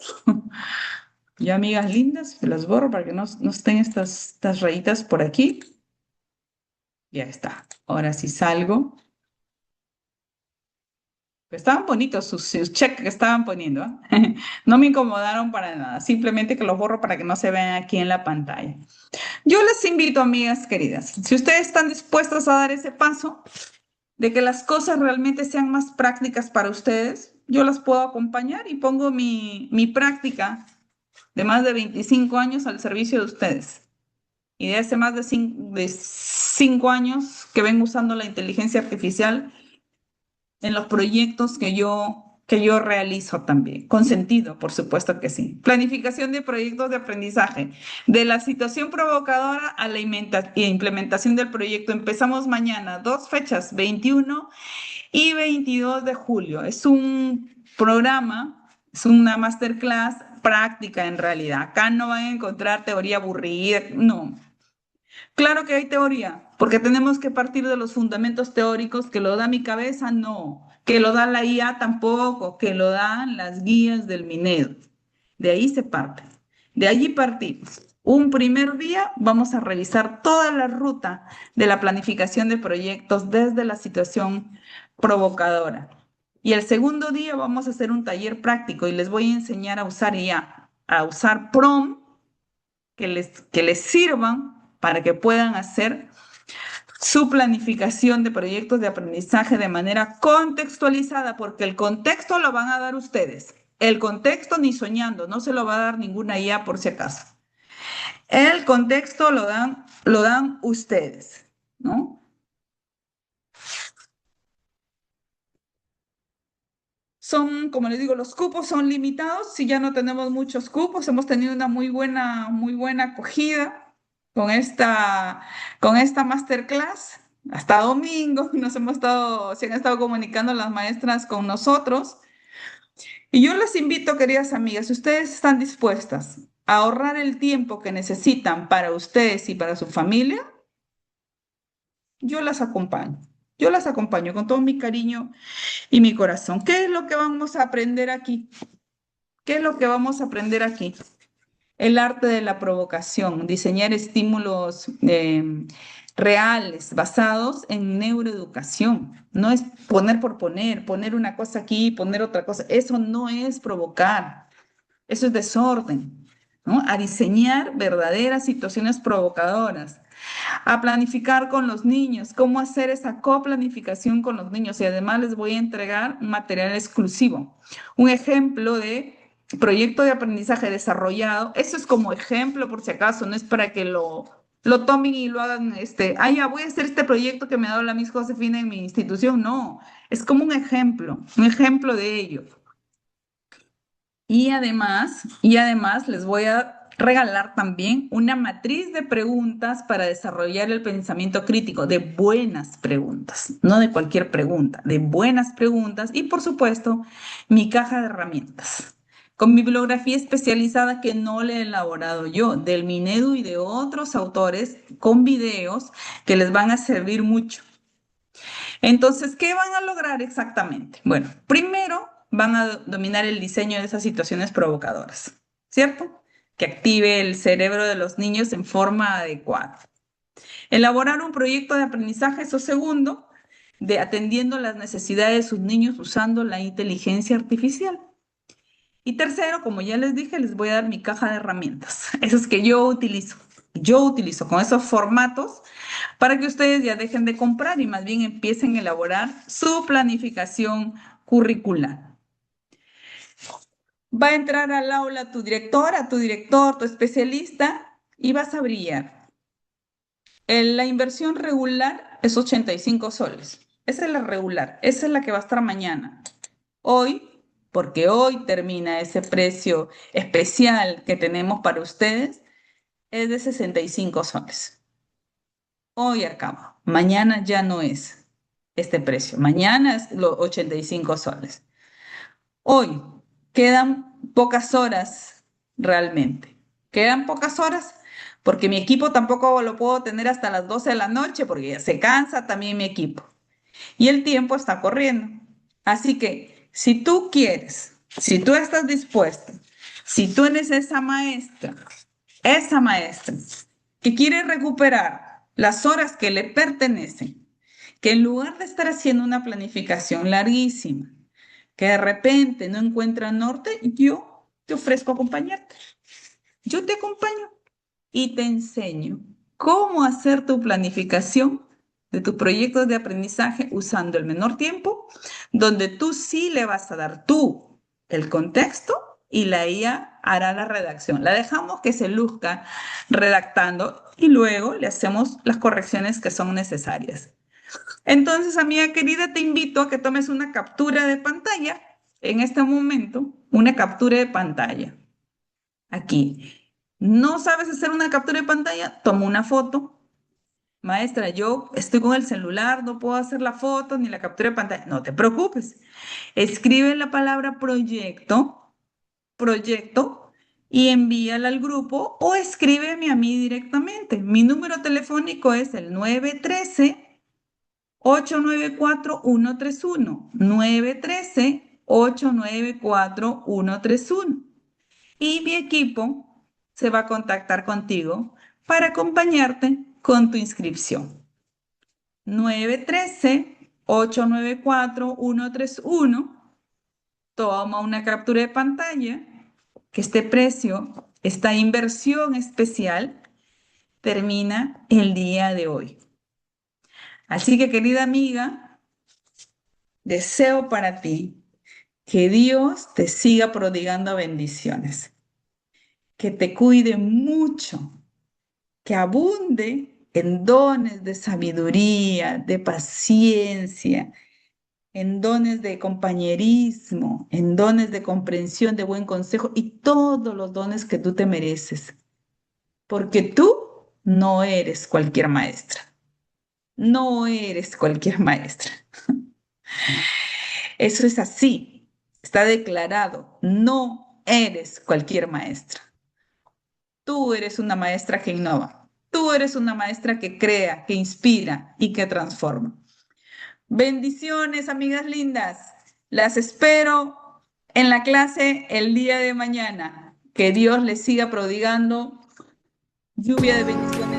ya amigas lindas, las borro para que no estén estas rayitas por aquí. Ya está, ahora sí salgo. Estaban bonitos sus cheques que estaban poniendo, ¿eh? No me incomodaron para nada, simplemente que los borro para que no se vean aquí en la pantalla. Yo les invito, amigas queridas, si ustedes están dispuestas a dar ese paso de que las cosas realmente sean más prácticas para ustedes, yo las puedo acompañar y pongo mi práctica de más de 25 años al servicio de ustedes. Y de hace más de 5 años que vengo usando la inteligencia artificial en los proyectos que yo realizo también, con sentido, por supuesto que sí. Planificación de proyectos de aprendizaje, de la situación provocadora a la implementación del proyecto. Empezamos mañana, 2 fechas, 21 y 22 de julio. Es un programa, es una masterclass práctica en realidad. Acá no van a encontrar teoría aburrida, no. Claro que hay teoría, porque tenemos que partir de los fundamentos teóricos que lo da mi cabeza, no, que lo da la IA tampoco, que lo dan las guías del Minedo. De ahí se parte. De allí partimos. Un primer día vamos a revisar toda la ruta de la planificación de proyectos desde la situación provocadora. Y el segundo día vamos a hacer un taller práctico y les voy a enseñar a usar IA, a usar prompt que les sirvan para que puedan hacer su planificación de proyectos de aprendizaje de manera contextualizada, porque el contexto lo van a dar ustedes. El contexto ni soñando, no se lo va a dar ninguna IA por si acaso. El contexto lo dan ustedes, ¿no? Son, como les digo, los cupos son limitados. Si ya no tenemos muchos cupos, hemos tenido una muy buena acogida con esta masterclass. Hasta domingo se han estado comunicando las maestras con nosotros. Y yo les invito, queridas amigas, si ustedes están dispuestas a ahorrar el tiempo que necesitan para ustedes y para su familia, yo las acompaño. Yo las acompaño con todo mi cariño y mi corazón. ¿Qué es lo que vamos a aprender aquí? ¿Qué es lo que vamos a aprender aquí? El arte de la provocación, diseñar estímulos reales basados en neuroeducación. No es poner por poner una cosa aquí, poner otra cosa. Eso no es provocar, eso es desorden, ¿no? A diseñar verdaderas situaciones provocadoras, a planificar con los niños, cómo hacer esa coplanificación con los niños. Y además les voy a entregar un material exclusivo, un ejemplo de proyecto de aprendizaje desarrollado. Eso es como ejemplo, por si acaso, no es para que lo tomen y lo hagan, ya voy a hacer este proyecto que me ha dado la Miss Josefina en mi institución. No, es como un ejemplo de ello. Y además les voy a regalar también una matriz de preguntas para desarrollar el pensamiento crítico, de buenas preguntas, no de cualquier pregunta, de buenas preguntas y por supuesto mi caja de herramientas con mi bibliografía especializada que no la he elaborado yo, del Minedu y de otros autores con videos que les van a servir mucho. Entonces, ¿qué van a lograr exactamente? Bueno, primero van a dominar el diseño de esas situaciones provocadoras, ¿cierto? Que active el cerebro de los niños en forma adecuada. Elaborar un proyecto de aprendizaje, eso segundo, de atendiendo las necesidades de sus niños usando la inteligencia artificial. Y tercero, como ya les dije, les voy a dar mi caja de herramientas, esas que yo utilizo. Yo utilizo con esos formatos para que ustedes ya dejen de comprar y más bien empiecen a elaborar su planificación curricular. Va a entrar al aula tu directora, tu director, tu especialista y vas a brillar. La inversión regular es 85 soles. Esa es la regular, esa es la que va a estar mañana. Hoy, porque hoy termina ese precio especial que tenemos para ustedes, es de 65 soles. Hoy acaba. Mañana ya no es este precio. Mañana es los 85 soles. Hoy quedan pocas horas realmente. Quedan pocas horas porque mi equipo tampoco lo puedo tener hasta las 12 de la noche porque ya se cansa también mi equipo. Y el tiempo está corriendo. Así que si tú quieres, si tú estás dispuesta, si tú eres esa maestra que quiere recuperar las horas que le pertenecen, que en lugar de estar haciendo una planificación larguísima, que de repente no encuentra norte, yo te ofrezco acompañarte. Yo te acompaño y te enseño cómo hacer tu planificación de tus proyectos de aprendizaje usando el menor tiempo, donde tú sí le vas a dar tú el contexto y la IA hará la redacción. La dejamos que se luzca redactando y luego le hacemos las correcciones que son necesarias. Entonces, amiga querida, te invito a que tomes una captura de pantalla en este momento, una captura de pantalla. Aquí. ¿No sabes hacer una captura de pantalla? Toma una foto. Maestra, yo estoy con el celular, no puedo hacer la foto ni la captura de pantalla. No te preocupes. Escribe la palabra proyecto, y envíala al grupo o escríbeme a mí directamente. Mi número telefónico es el 913-894-131. 913-894-131. Y mi equipo se va a contactar contigo para acompañarte con tu inscripción. 913 894-131. Toma una captura de pantalla, que este precio, esta inversión especial, termina el día de hoy. Así que, querida amiga, deseo para ti que Dios te siga prodigando bendiciones, que te cuide mucho, que abunde en dones de sabiduría, de paciencia, en dones de compañerismo, en dones de comprensión, de buen consejo y todos los dones que tú te mereces, porque tú no eres cualquier maestra, no eres cualquier maestra. Eso es así, está declarado, no eres cualquier maestra. Tú eres una maestra que innova, tú eres una maestra que crea, que inspira y que transforma. Bendiciones, amigas lindas. Las espero en la clase el día de mañana. Que Dios les siga prodigando lluvia de bendiciones.